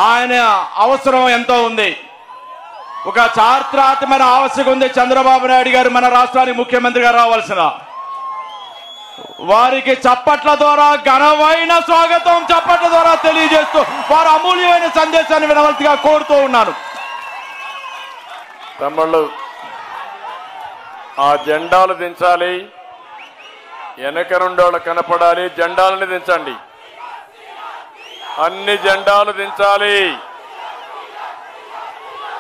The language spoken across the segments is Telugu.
ఆయన అవసరం ఎంతో ఉంది. ఒక చారిత్రాత్మకమైన ఆవశ్యకత ఉంది. చంద్రబాబు నాయుడు గారు మన రాష్ట్రానికి ముఖ్యమంత్రిగా రావాల్సిన వారికి చప్పట్ల ద్వారా ఘనమైన స్వాగతం చప్పట్ల ద్వారా తెలియజేస్తూ వారు అమూల్యమైన సందేశాన్ని వినవలసిగా కోరుతూ ఉన్నాను. తమ్ముళ్ళు ఆ జెండాలు దించాలి, వెనక నుండోళ్ళు కనపడాలి. జెండాలని దించండి, అన్ని జెండాలు దించాలి.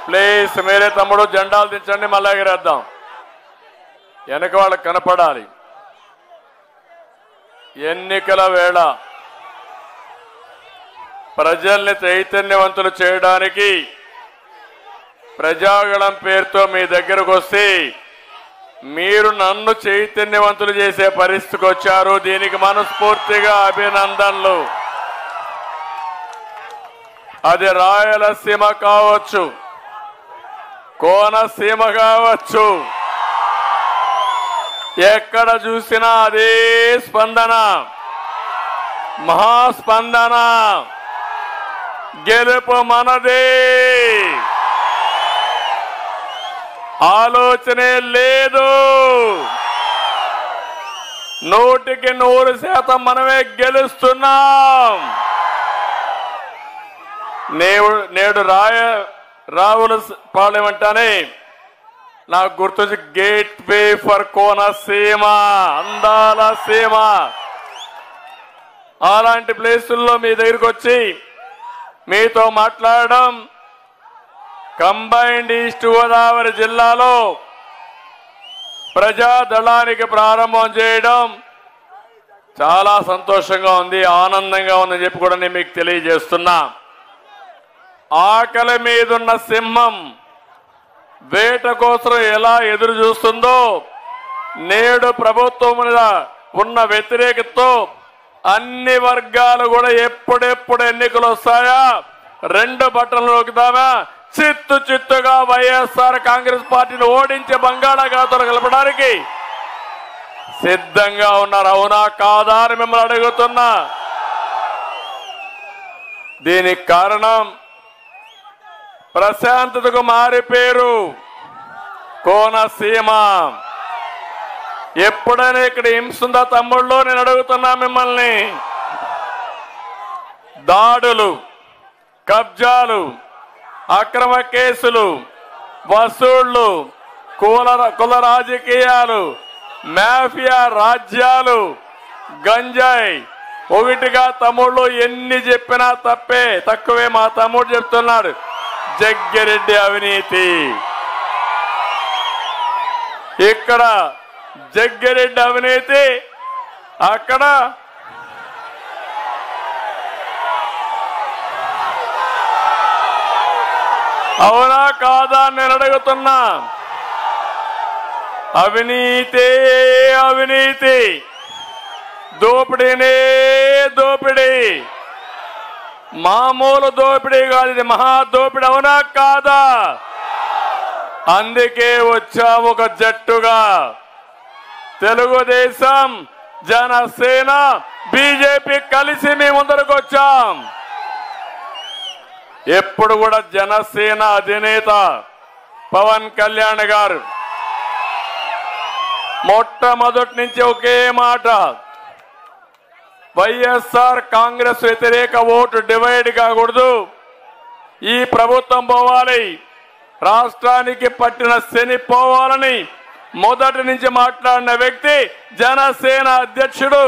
ప్లీజ్ మీరే తమ్ముడు జెండాలు దించండి, మళ్ళీ ఎగరేద్దాం. వెనక వాళ్ళకి కనపడాలి. ఎన్నికల వేళ ప్రజల్ని చైతన్యవంతులు చేయడానికి ప్రజాగళం పేరుతో మీ దగ్గరకు వస్తే మీరు నన్ను చైతన్యవంతులు చేసే పరిస్థితికి వచ్చారు. దీనికి మనస్ఫూర్తిగా అభినందనలు. అది రాయలసీమ కావచ్చు, కోనసీమ కావచ్చు, ఎక్కడ చూసినా అదే స్పందన, మహాస్పందన. గెలుపు మనదే, ఆలోచనే లేదు. 100% మనమే గెలుస్తున్నాం. నేడు రావుల పార్లమెంట్ నాకు గుర్తొచ్చి గేట్ వే ఫర్ కోనసీమ, అందాల సీమ. అలాంటి ప్లేసుల్లో మీ దగ్గరికి వచ్చి మీతో మాట్లాడడం, కంబైన్డ్ ఈస్ట్ గోదావరి జిల్లాలో ప్రజాదళానికి ప్రారంభం చేయడం చాలా సంతోషంగా ఉంది, ఆనందంగా ఉందని చెప్పి కూడా నేను మీకు తెలియజేస్తున్నా. ఆకలి మీదున్న సింహం వేట కోసం ఎలా ఎదురు చూస్తుందో, నేడు ప్రభుత్వం మీద ఉన్న వ్యతిరేకతతో అన్ని వర్గాలు కూడా ఎప్పుడెప్పుడు ఎన్నికలు వస్తాయా, 2 బటన్లు నొక్కుదామా, చిత్తుగా వైఎస్ఆర్ కాంగ్రెస్ పార్టీని ఓడించే బంగాళాఖాతంలో కలపడానికి సిద్ధంగా ఉన్నారు. అవునా కాదా అని మిమ్మల్ని అడుగుతున్నా. దీనికి కారణం ప్రశాంతతకు మారి పేరు కోనసీమ. ఎప్పుడైనా ఇక్కడ హింసుందా తమ్ముళ్ళు? నేను అడుగుతున్నా మిమ్మల్ని. దాడులు, కబ్జాలు, అక్రమ కేసులు, వసూళ్లు, కుల రాజకీయాలు, మాఫియా రాజ్యాలు, గంజాయి, ఒకటిగా తమ్ముళ్ళు ఎన్ని చెప్పినా తక్కువే. మా తమ్ముడు చెప్తున్నాడు, జగ్గిరెడ్డి అవినీతి. ఇక్కడ జగ్గిరెడ్డి అవినీతి, అక్కడ అవునా కాదా నేను అడుగుతున్నా. అవినీతి అవినీతి, దోపిడీనే దోపిడీ. మామూలు దోపిడీ కాదు, ఇది మహా దోపిడీ. అవునా కాదా? అందుకే వచ్చాము ఒక జట్టుగా, తెలుగుదేశం, జనసేన, బీజేపీ కలిసి మీ ముందరకు వచ్చాం. ఎప్పుడు కూడా జనసేన అధినేత పవన్ కళ్యాణ్ గారు మొట్టమొదటి నుంచి ఒకే మాట, వైఎస్ఆర్ కాంగ్రెస్ వ్యతిరేక ఓటు డివైడ్ కాకూడదు, ఈ ప్రభుత్వం పోవాలి, రాష్ట్రానికి పట్టిన శని పోవాలని మొదటి నుంచి మాట్లాడిన వ్యక్తి జనసేన అధ్యక్షుడు,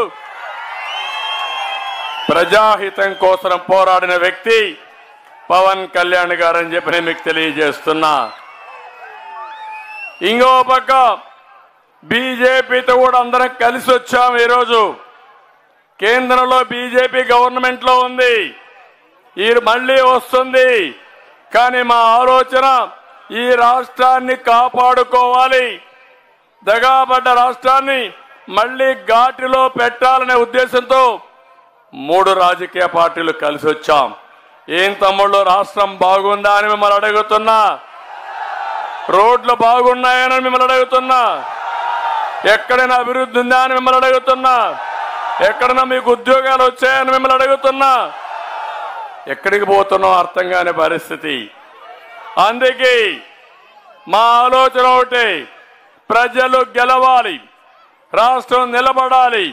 ప్రజాహితం కోసం పోరాడిన వ్యక్తి పవన్ కళ్యాణ్ గారు అని చెప్పి నేను మీకు తెలియజేస్తున్నా. ఇంకో పక్క బీజేపీతో కూడా అందరం కలిసి వచ్చాం. ఈరోజు కేంద్రంలో బీజేపీ గవర్నమెంట్ లో ఉంది, ఈ మళ్ళీ వస్తుంది. కానీ మా ఆలోచన ఈ రాష్ట్రాన్ని కాపాడుకోవాలి, దగాబడ్డ రాష్ట్రాన్ని మళ్ళీ ఘాటిలో పెట్టాలనే ఉద్దేశంతో 3 రాజకీయ పార్టీలు కలిసి వచ్చాం. ఏం తమ్ముళ్ళు, రాష్ట్రం బాగుందా అని మిమ్మల్ని అడుగుతున్నా, రోడ్లు బాగున్నాయని మిమ్మల్ని అడుగుతున్నా, ఎక్కడైనా అభివృద్ధి ఉందా అని మిమ్మల్ని అడుగుతున్నా, ఎక్కడైనా మీకు ఉద్యోగాలు వచ్చాయని మిమ్మల్ని అడుగుతున్నా. ఎక్కడికి పోతున్నాం అర్థం కాని పరిస్థితి. అందుకే మా ఆలోచన ఒకటే, ప్రజలు గెలవాలి, రాష్ట్రం నిలబడాలి,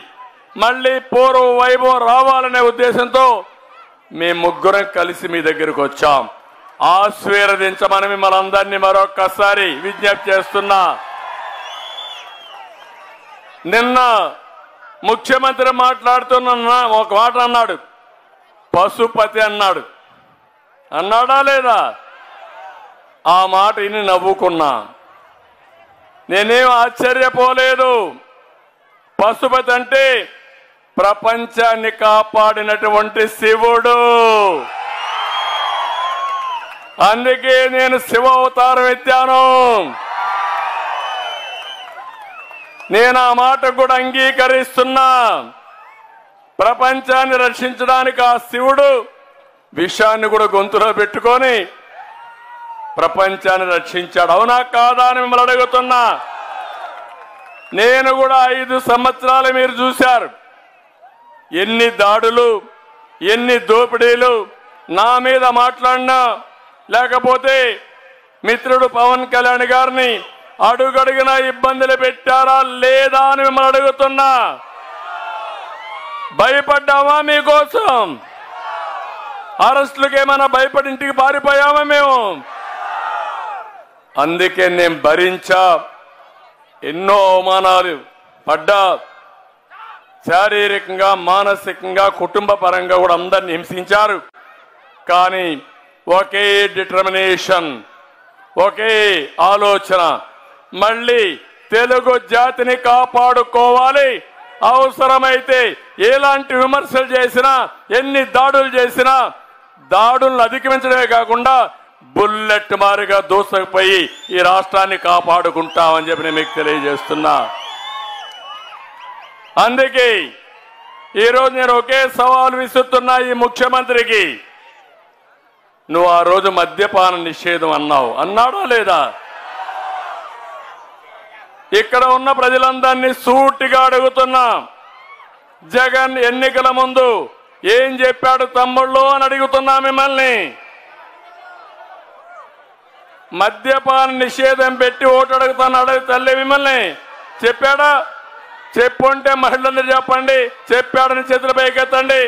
మళ్ళీ పూర్వ వైభవం రావాలనే ఉద్దేశంతో మేము ముగ్గురం కలిసి మీ దగ్గరకు వచ్చాం. ఆశీర్వదించమని మిమ్మల్ని అందరినీ మరొక్కసారి విజ్ఞప్తి చేస్తున్నా. నిన్న ముఖ్యమంత్రి మాట్లాడుతున్న ఒక మాట అన్నాడు, పశుపతి అన్నాడు. అన్నాడా లేదా? ఆ మాట విని నవ్వుకున్నా. నేనేం ఆశ్చర్యపోలేదు. పశుపతి అంటే ప్రపంచాన్ని కాపాడినటువంటి శివుడు. అందుకే నేను శివ అవతారం ఎత్తాను. నేను ఆ మాట కూడా అంగీకరిస్తున్నా. ప్రపంచాన్ని రక్షించడానికి ఆ శివుడు విషాన్ని కూడా గొంతులో పెట్టుకొని ప్రపంచాన్ని రక్షించాడు. అవునా కాదా అని మిమ్మల్ని అడుగుతున్నా. నేను కూడా 5 సంవత్సరాలు మీరు చూశారు, ఎన్ని దాడులు, ఎన్ని దోపిడీలు నా మీద మాట్లాడినా, లేకపోతే మిత్రుడు పవన్ కళ్యాణ్ గారిని అడుగడుగునా ఇబ్బందులు పెట్టారా లేదా అని మిమ్మల్ని అడుగుతున్నా. భయపడ్డామా మీకోసం? అరెస్టులకు ఏమైనా భయపడి ఇంటికి పారిపోయామా మేము? అందుకే నేను భరించా. ఎన్నో అవమానాలు పడ్డా, శారీరకంగా, మానసికంగా, కుటుంబ పరంగా కూడా అందరిని హింసించారు. కానీ ఒకే డిటర్మినేషన్, ఒకే ఆలోచన, మళ్ళీ తెలుగు జాతిని కాపాడుకోవాలి. అవసరమైతే ఎలాంటి విమర్శలు చేసినా, ఎన్ని దాడులు చేసినా, దాడులను అధిగమించడమే కాకుండా బుల్లెట్ మారిగా దూసుకుపోయి ఈ రాష్ట్రాన్ని కాపాడుకుంటామని చెప్పి నేను మీకు తెలియజేస్తున్నా. అందుకే ఈరోజు నేను ఒకే సవాల్ విసురుతున్నా ఈ ముఖ్యమంత్రికి. నువ్వు ఆ రోజు మద్యపాన నిషేధం అన్నావు, అన్నాడా లేదా? ఇక్కడ ఉన్న ప్రజలందరినీ సూటిగా అడుగుతున్నా, జగన్ ఎన్నికల ముందు ఏం చెప్పాడు తమ్ముళ్ళు అని అడుగుతున్నా మిమ్మల్ని. మద్యపాన నిషేధం పెట్టి ఓటు అడుగుతున్నాడు తల్లి మిమ్మల్ని. చెప్పాడా? చెప్పుంటే మహిళలందరూ చెప్పండి. చెప్పాడని చేతుల పైకెత్తండి.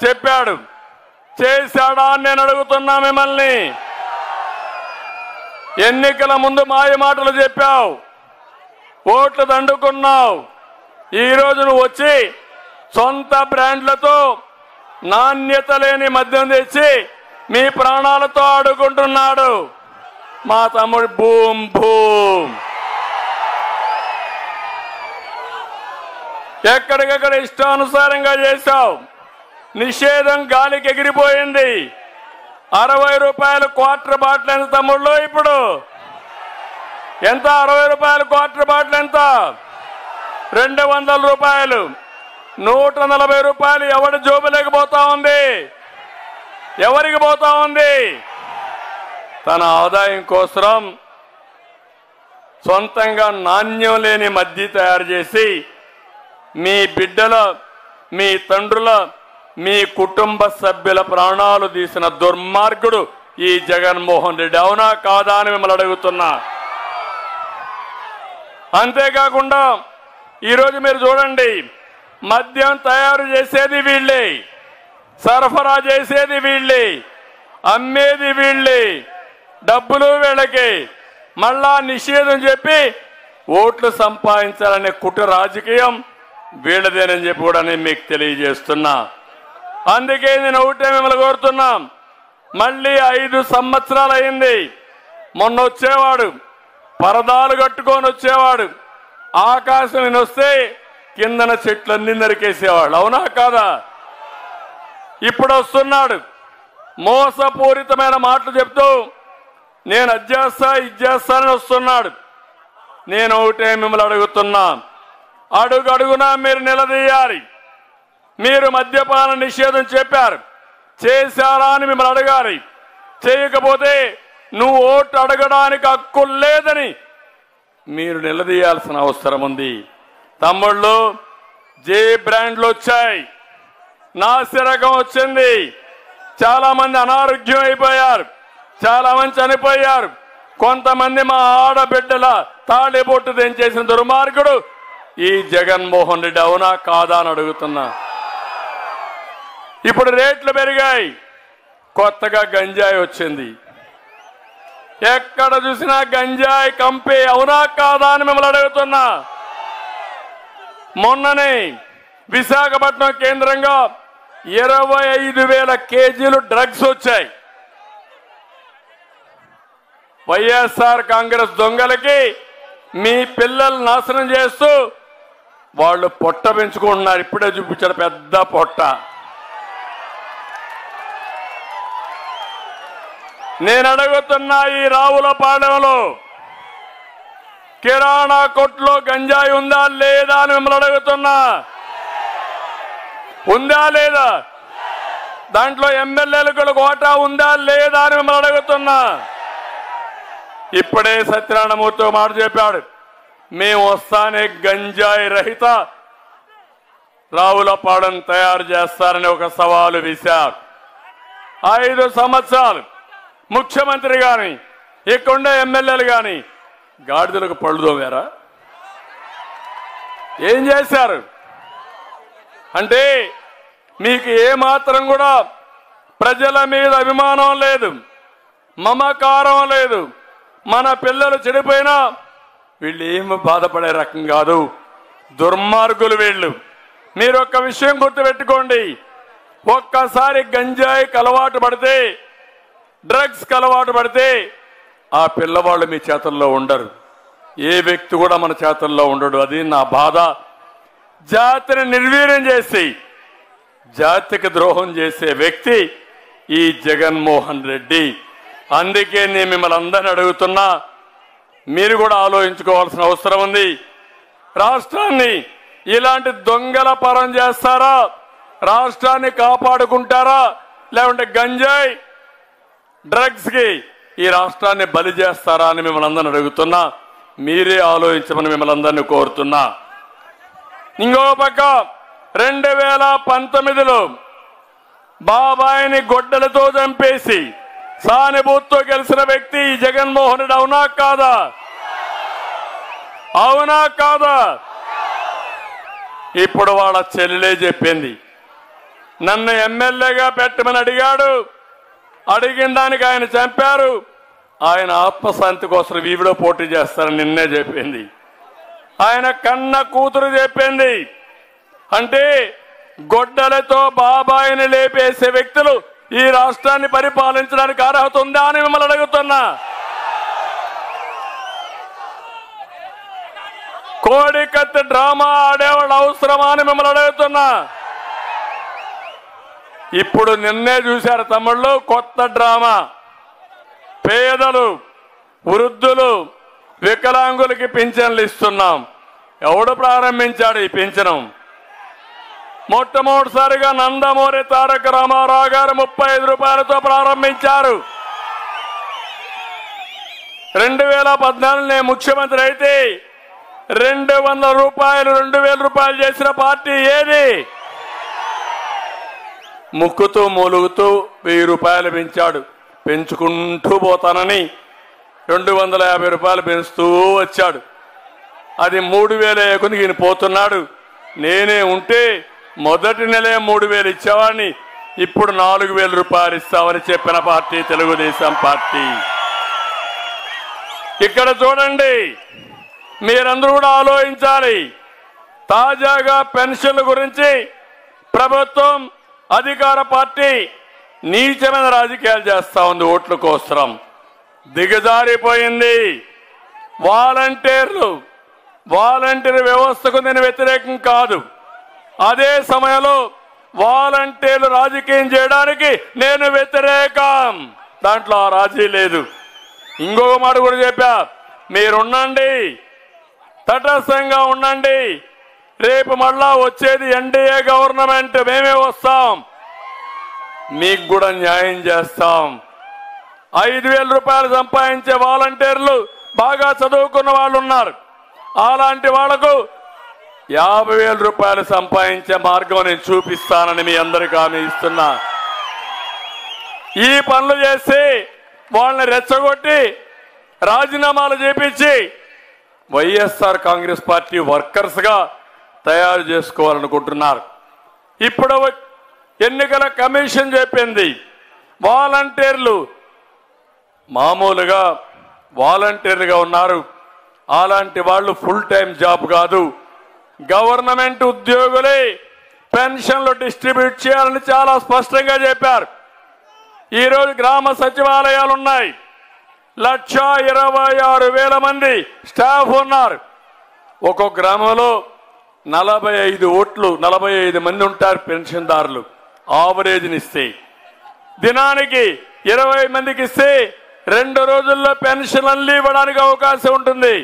చెప్పాడు. చేశాడా అని నేను అడుగుతున్నా మిమ్మల్ని. ఎన్నికల ముందు మాయ మాటలు చెప్పావు, ఓట్లు దండుకున్నావు. ఈరోజు నువ్వు వచ్చి సొంత బ్రాండ్లతో నాణ్యత లేని మద్యం తెచ్చి మీ ప్రాణాలతో ఆడుకుంటున్నాడు మా తమ్ముడు. భూమ్ భూమ్ ఎక్కడికక్కడ ఇష్టానుసారంగా చేశావు. నిషేధం గాలికి ఎగిరిపోయింది. 60 రూపాయలు క్వార్టర్ బాటిల్ ఎంత తమ్ముళ్ళు? ఇప్పుడు ఎంత? 60 రూపాయలు క్వార్టర్ బాటిల్ ఎంత? 200 రూపాయలు. 140 రూపాయలు ఎవరి జోబులోకి పోతా ఉంది? ఎవరికి పోతా ఉంది? తన ఆదాయం కోసం సొంతంగా నాణ్యం లేని మద్యం తయారు చేసి మీ బిడ్డల, మీ తండ్రుల, మీ కుటుంబ సభ్యుల ప్రాణాలు తీసిన దుర్మార్గుడు ఈ జగన్మోహన్ రెడ్డి. అవునా కాదా అని మిమ్మల్ని అడుగుతున్నా. అంతేకాకుండా ఈరోజు మీరు చూడండి, మద్యం తయారు చేసేది వీళ్ళే, సరఫరా చేసేది వీళ్ళే, అమ్మేది వీళ్ళే, డబ్బులు వీళ్ళకి. మళ్ళా నిషేధం చెప్పి ఓట్లు సంపాదించాలనే కుట్ర రాజకీయం వీళ్ళదేనని చెప్పి కూడా నేను మీకు తెలియజేస్తున్నా. అందుకే నేను ఒకటే మిమ్మల్ని కోరుతున్నాం, మళ్ళీ 5 సంవత్సరాలు అయింది. మొన్న వచ్చేవాడు, పరదాలు కట్టుకొని వచ్చేవాడు, ఆకాశం వస్తే కిందన చెట్లన్నీ నరికేసేవాళ్ళు. అవునా కాదా? ఇప్పుడు వస్తున్నాడు, మోసపూరితమైన మాటలు చెప్తూ నేను అది చేస్తా, ఇది చేస్తానని వస్తున్నాడు. నేను ఒకటే మిమ్మల్ని అడుగుతున్నా, అడుగడుగునా మీరు నిలదీయాలి. మీరు మద్యపాన నిషేధం చెప్పారు, చేశారా అని మిమ్మల్ని అడగాలి. చేయకపోతే నువ్వు ఓటు అడగడానికి హక్కు లేదని మీరు నిలదీయాల్సిన అవసరం ఉంది. తమ్ముళ్ళు, జే బ్రాండ్లు వచ్చాయి. నాసిరకం వచ్చింది. చాలా మంది అనారోగ్యం అయిపోయారు, చాలా మంది చనిపోయారు. కొంతమంది మా ఆడబిడ్డల తాళిబొట్టు తెంచేసిన దుర్మార్గుడు ఈ జగన్మోహన్ రెడ్డి. అవునా కాదా అని అడుగుతున్నా. ఇప్పుడు రేట్లు పెరిగాయి, కొత్తగా గంజాయి వచ్చింది. ఎక్కడ చూసినా గంజాయి కంపే. అవునా కాదా అని మిమ్మల్ని అడుగుతున్నా. మొన్ననే విశాఖపట్నం కేంద్రంగా 25,000 కేజీలు డ్రగ్స్ వచ్చాయి. వైఎస్ఆర్ కాంగ్రెస్ దొంగలకి మీ పిల్లలు నాశనం చేస్తూ వాళ్ళు పొట్ట పెంచుకుంటున్నారు. ఇప్పుడే చూపించారు పెద్ద పొట్ట. నేను అడుగుతున్నా, ఈ రావులపాలెంలో కిరాణా కొట్లో గంజాయి ఉందా లేదా అని మిమ్మల్ని అడుగుతున్నా. ఉందా లేదా? దాంట్లో ఎమ్మెల్యేలకు ఓటా ఉందా లేదా అని మిమ్మల్ని అడుగుతున్నా. ఇప్పుడే సత్యనారాయణమూర్తి మాట చెప్పాడు, మేము వస్తానే గంజాయి రహిత రావులపాలెం తయారు చేస్తారని ఒక సవాలు విశారు. 5 సంవత్సరాలు ముఖ్యమంత్రి గాని ఇక్కడుండే ఎమ్మెల్యేలు గాని గాడిదలకు పళ్ళు తోమారా? ఏం చేశారు? అంటే మీకు ఏమాత్రం కూడా ప్రజల మీద అభిమానం లేదు, మమకారం లేదు. మన పిల్లలు చెడిపోయినా వీళ్ళు ఏమి బాధపడే రకం కాదు, దుర్మార్గులు వీళ్ళు. మీరు ఒక్క విషయం గుర్తుపెట్టుకోండి, ఒక్కసారి గంజాయికి అలవాటు పడితే, డ్రగ్స్ కి అలవాటు పడితే ఆ పిల్లవాళ్ళు మీ చేతుల్లో ఉండరు. ఏ వ్యక్తి కూడా మన చేతుల్లో ఉండడు. అది నా బాధ. జాతిని నిర్వీర్యం చేసి జాతికి ద్రోహం చేసే వ్యక్తి ఈ జగన్మోహన్ రెడ్డి. అందుకే నేను మిమ్మల్ని అందరిని అడుగుతున్నా, మీరు కూడా ఆలోచించుకోవాల్సిన అవసరం ఉంది. రాష్ట్రాన్ని ఇలాంటి దొంగల పరం చేస్తారా? రాష్ట్రాన్ని కాపాడుకుంటారా? లేకుంటే గంజాయి డ్రగ్స్ కి ఈ రాష్ట్రాన్ని బలి చేస్తారా అని మిమ్మల్ని అందరిని అడుగుతున్నా. మీరే ఆలోచించమని మిమ్మల్ని అందరినీ కోరుతున్నా. ఇంకో పక్క 2019లో బాబాయిని గొడ్డలతో చంపేసి సానుభూతితో గెలిచిన వ్యక్తి ఈ జగన్మోహన్ రెడ్డి. అవునా కాదా? అవునా కాదా? ఇప్పుడు వాళ్ళ చెల్లెలే చెప్పింది, నన్ను ఎమ్మెల్యేగా పెట్టమని అడిగాడు, అడిగిన దానికి ఆయన చంపారు, ఆయన ఆత్మశాంతి కోసం వీవిడో పోటీ చేస్తారని నిన్నే చెప్పింది. ఆయన కన్న కూతురు చెప్పింది. అంటే గొడ్డలతో బాబాయిని లేపేసే వ్యక్తులు ఈ రాష్ట్రాన్ని పరిపాలించడానికి అర్హత ఉందా అని మిమ్మల్ని అడుగుతున్నా. కోడికత్తి డ్రామా ఆడేవాళ్ళు అవసరమా అని మిమ్మల్ని అడుగుతున్నా. ఇప్పుడు నిన్నే చూశారు తమ్ముళ్ళు, కొత్త డ్రామా. పేదలు, వృద్ధులు, వికలాంగులకి పింఛన్లు ఇస్తున్నాం. ఎవడు ప్రారంభించాడు ఈ పింఛనం? మొట్టమొదటిసారిగా నందమూరి తారక రామారావు గారు 35 రూపాయలతో ప్రారంభించారు. 2014 నేను ముఖ్యమంత్రి అయితే 200 రూపాయలు 2000 రూపాయలు చేసిన పార్టీ ఏది? ముక్కుతూ మూలుగుతూ 1000 రూపాయలు పెంచాడు. పెంచుకుంటూ పోతానని 250 రూపాయలు పెంచుతూ వచ్చాడు. అది 3000 కొని ఈయన పోతున్నాడు. నేనే ఉంటే మొదటి నెలే 3000 ఇచ్చేవాడిని, ఇప్పుడు 4000 రూపాయలు ఇస్తామని చెప్పిన పార్టీ తెలుగుదేశం పార్టీ. ఇక్కడ చూడండి, మీరందరూ కూడా ఆలోచించాలి. తాజాగా పెన్షన్ల గురించి ప్రభుత్వం, అధికార పార్టీ నీచమైన రాజకీయాలు చేస్తా ఉంది. ఓట్ల కోసం దిగజారిపోయింది. వాలంటీర్ వ్యవస్థకు నేను వ్యతిరేకం కాదు. అదే సమయంలో వాలంటీర్లు రాజకీయం చేయడానికి నేను వ్యతిరేకం. దాంట్లో ఆ రాజీ లేదు. ఇంకొక మాట కూడా చెప్పా, మీరుండండి, తటస్థంగా ఉండండి. రేపు మళ్ళా వచ్చేది ఎన్డీఏ గవర్నమెంట్, మేమే వస్తాం, మీకు కూడా న్యాయం చేస్తాం. 5000 రూపాయలు సంపాదించే వాలంటీర్లు బాగా చదువుకున్న వాళ్ళు ఉన్నారు. అలాంటి వాళ్లకు 50,000 రూపాయలు సంపాదించే మార్గం నేను చూపిస్తానని మీ అందరికీ హామీ ఇస్తున్నా. ఈ పనులు చేసి వాళ్ళని రెచ్చగొట్టి రాజీనామాలు చేపించి వైఎస్ఆర్ కాంగ్రెస్ పార్టీ వర్కర్స్ గా తయారు చేసుకోవాలనుకుంటున్నారు. ఇప్పుడు ఎన్నికల కమిషన్ చెప్పింది వాలంటీర్లు మామూలుగా వాలంటీర్లుగా ఉన్నారు. అలాంటి వాళ్ళు ఫుల్ టైం జాబ్ కాదు, గవర్నమెంట్ ఉద్యోగులే పెన్షన్లు డిస్ట్రిబ్యూట్ చేయాలని చాలా స్పష్టంగా చెప్పారు. ఈరోజు గ్రామ సచివాలయాలు ఉన్నాయి, 1,26,000 మంది స్టాఫ్ ఉన్నారు. ఒక్కొక్క గ్రామంలో 45 మంది ఉంటారు పెన్షన్దారులు. ఆవరేజ్ని ఇస్తే దినానికి 20 మందికి ఇస్తే 2 రోజుల్లో పెన్షన్ అల్లి ఇవ్వడానికి అవకాశం ఉంటుంది,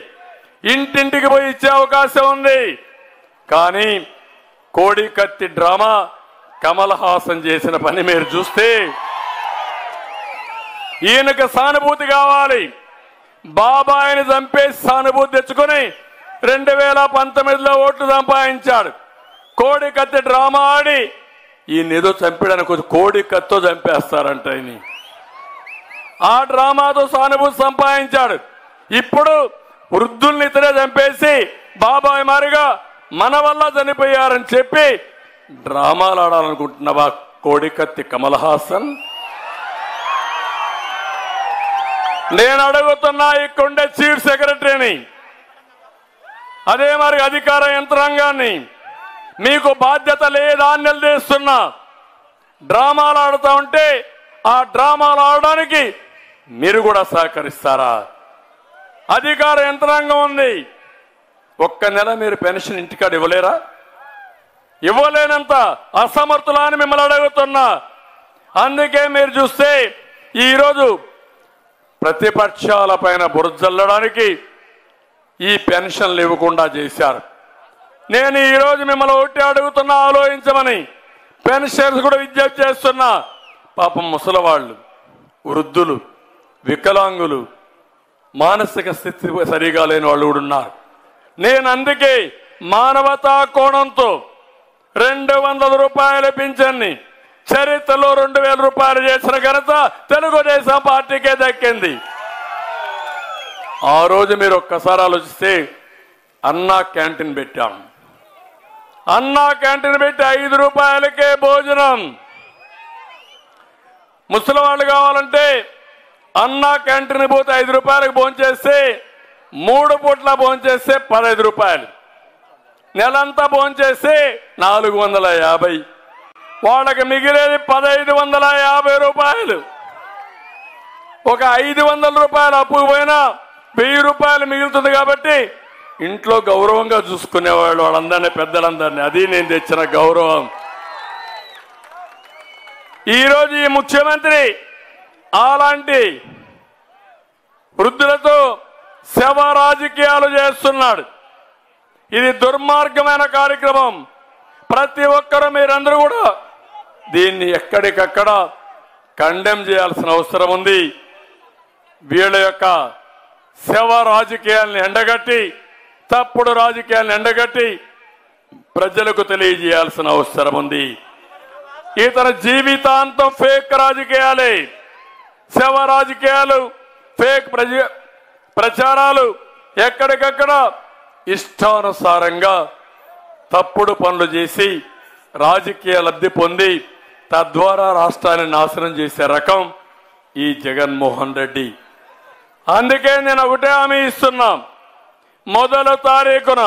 ఇంటింటికి పోయి ఇచ్చే అవకాశం ఉంది. కానీ కోడి కత్తి డ్రామా కమల్ హాసన్ చేసిన పని మీరు చూస్తే ఈయనకు సానుభూతి కావాలి. బాబాయిని చంపేసి సానుభూతి తెచ్చుకొని 2019లో ఓట్లు సంపాదించాడు. కోడి కత్తి డ్రామా ఆడి ఈయన ఏదో చంపడానికి కోడి కత్తో చంపేస్తారంట. ఆ డ్రామాతో సానుభూతి సంపాదించాడు. ఇప్పుడు వృద్ధుల్ని ఇతరే చంపేసి బాబాయ్ మారిగా మన వల్ల చనిపోయారని చెప్పి డ్రామాలు ఆడాలనుకుంటున్నావా కోడి కత్తి కమల్ హాసన్? నేను అడుగుతున్నా ఇక్కడుండే చీఫ్ సెక్రటరీని, అదే మరి అధికార యంత్రాంగాన్ని, మీకు బాధ్యత లేదా అని నిలదీస్తున్నా. డ్రామాలు ఆడుతూ ఉంటే ఆ డ్రామాలు ఆడడానికి మీరు కూడా సహకరిస్తారా? అధికార యంత్రాంగం ఉంది, ఒక్క నెల మీరు పెన్షన్ ఇంటికాడ ఇవ్వలేరా? ఇవ్వలేనంత అసమర్థులా అని మిమ్మల్ని అడుగుతున్నా. అందుకే మీరు చూస్తే ఈరోజు ప్రతిపక్షాల పైన బురజల్లడానికి ఈ పెన్షన్లు ఇవ్వకుండా చేశారు. నేను ఈరోజు మిమ్మల్ని ఒకటి అడుగుతున్నా, ఆలోచించమని. పెన్షన్స్ కూడా విజ్ఞప్తి చేస్తున్నా. పాపం ముసలివాళ్ళు, వృద్ధులు, వికలాంగులు, మానసిక స్థితి సరిగా లేని వాళ్ళు కూడా ఉన్నారు. నేను అందుకే మానవతా కోణంతో 200 రూపాయల పింఛన్ని చరిత్రలో 2,000 రూపాయలు చేసిన ఘనత తెలుగుదేశం పార్టీకే దక్కింది. ఆ రోజు మీరు ఒక్కసారి ఆలోచిస్తే అన్నా క్యాంటీన్ పెట్టాం. అన్నా క్యాంటీన్ పెట్టి 5 రూపాయలకే భోజనం. ముసలి వాళ్ళు కావాలంటే అన్నా క్యాంటీన్ పోతే 5 రూపాయలకు భోంచేస్తే 3 పూట్ల భోంచేస్తే 15 రూపాయలు, నెలంతా భోంచేస్తే 450, వాళ్ళకి మిగిలేది 1,550 రూపాయలు. ఒక 500 రూపాయలు అప్పు పోయినా 1000 రూపాయలు మిగులుతుంది. కాబట్టి ఇంట్లో గౌరవంగా చూసుకునేవాళ్ళు వాళ్ళందరినీ, పెద్దలందరినీ. అది నేను తెచ్చిన గౌరవం. ఈరోజు ఈ ముఖ్యమంత్రి అలాంటి వృద్ధులతో శవ రాజకీయాలు చేస్తున్నాడు. ఇది దుర్మార్గమైన కార్యక్రమం. ప్రతి ఒక్కరూ మీరందరూ కూడా దీన్ని ఎక్కడికక్కడ కండెమ్ చేయాల్సిన అవసరం ఉంది. వీళ్ళ యొక్క శవ రాజకీయాలను ఎండగట్టి, తప్పుడు రాజకీయాలను ఎండగట్టి ప్రజలకు తెలియజేయాల్సిన అవసరం ఉంది. ఇతర జీవితాంతం ఫేక్ రాజకీయాలే, శవ రాజకీయాలు, ఫేక్ ప్రచారాలు, ఎక్కడికక్కడ ఇష్టానుసారంగా తప్పుడు పనులు చేసి రాజకీయ లబ్ధి పొంది తద్వారా రాష్ట్రాన్ని నాశనం చేసే రకం ఈ జగన్మోహన్ రెడ్డి. అందుకే నేను ఒకటే హామీ ఇస్తున్నా. మొదటి తారీఖున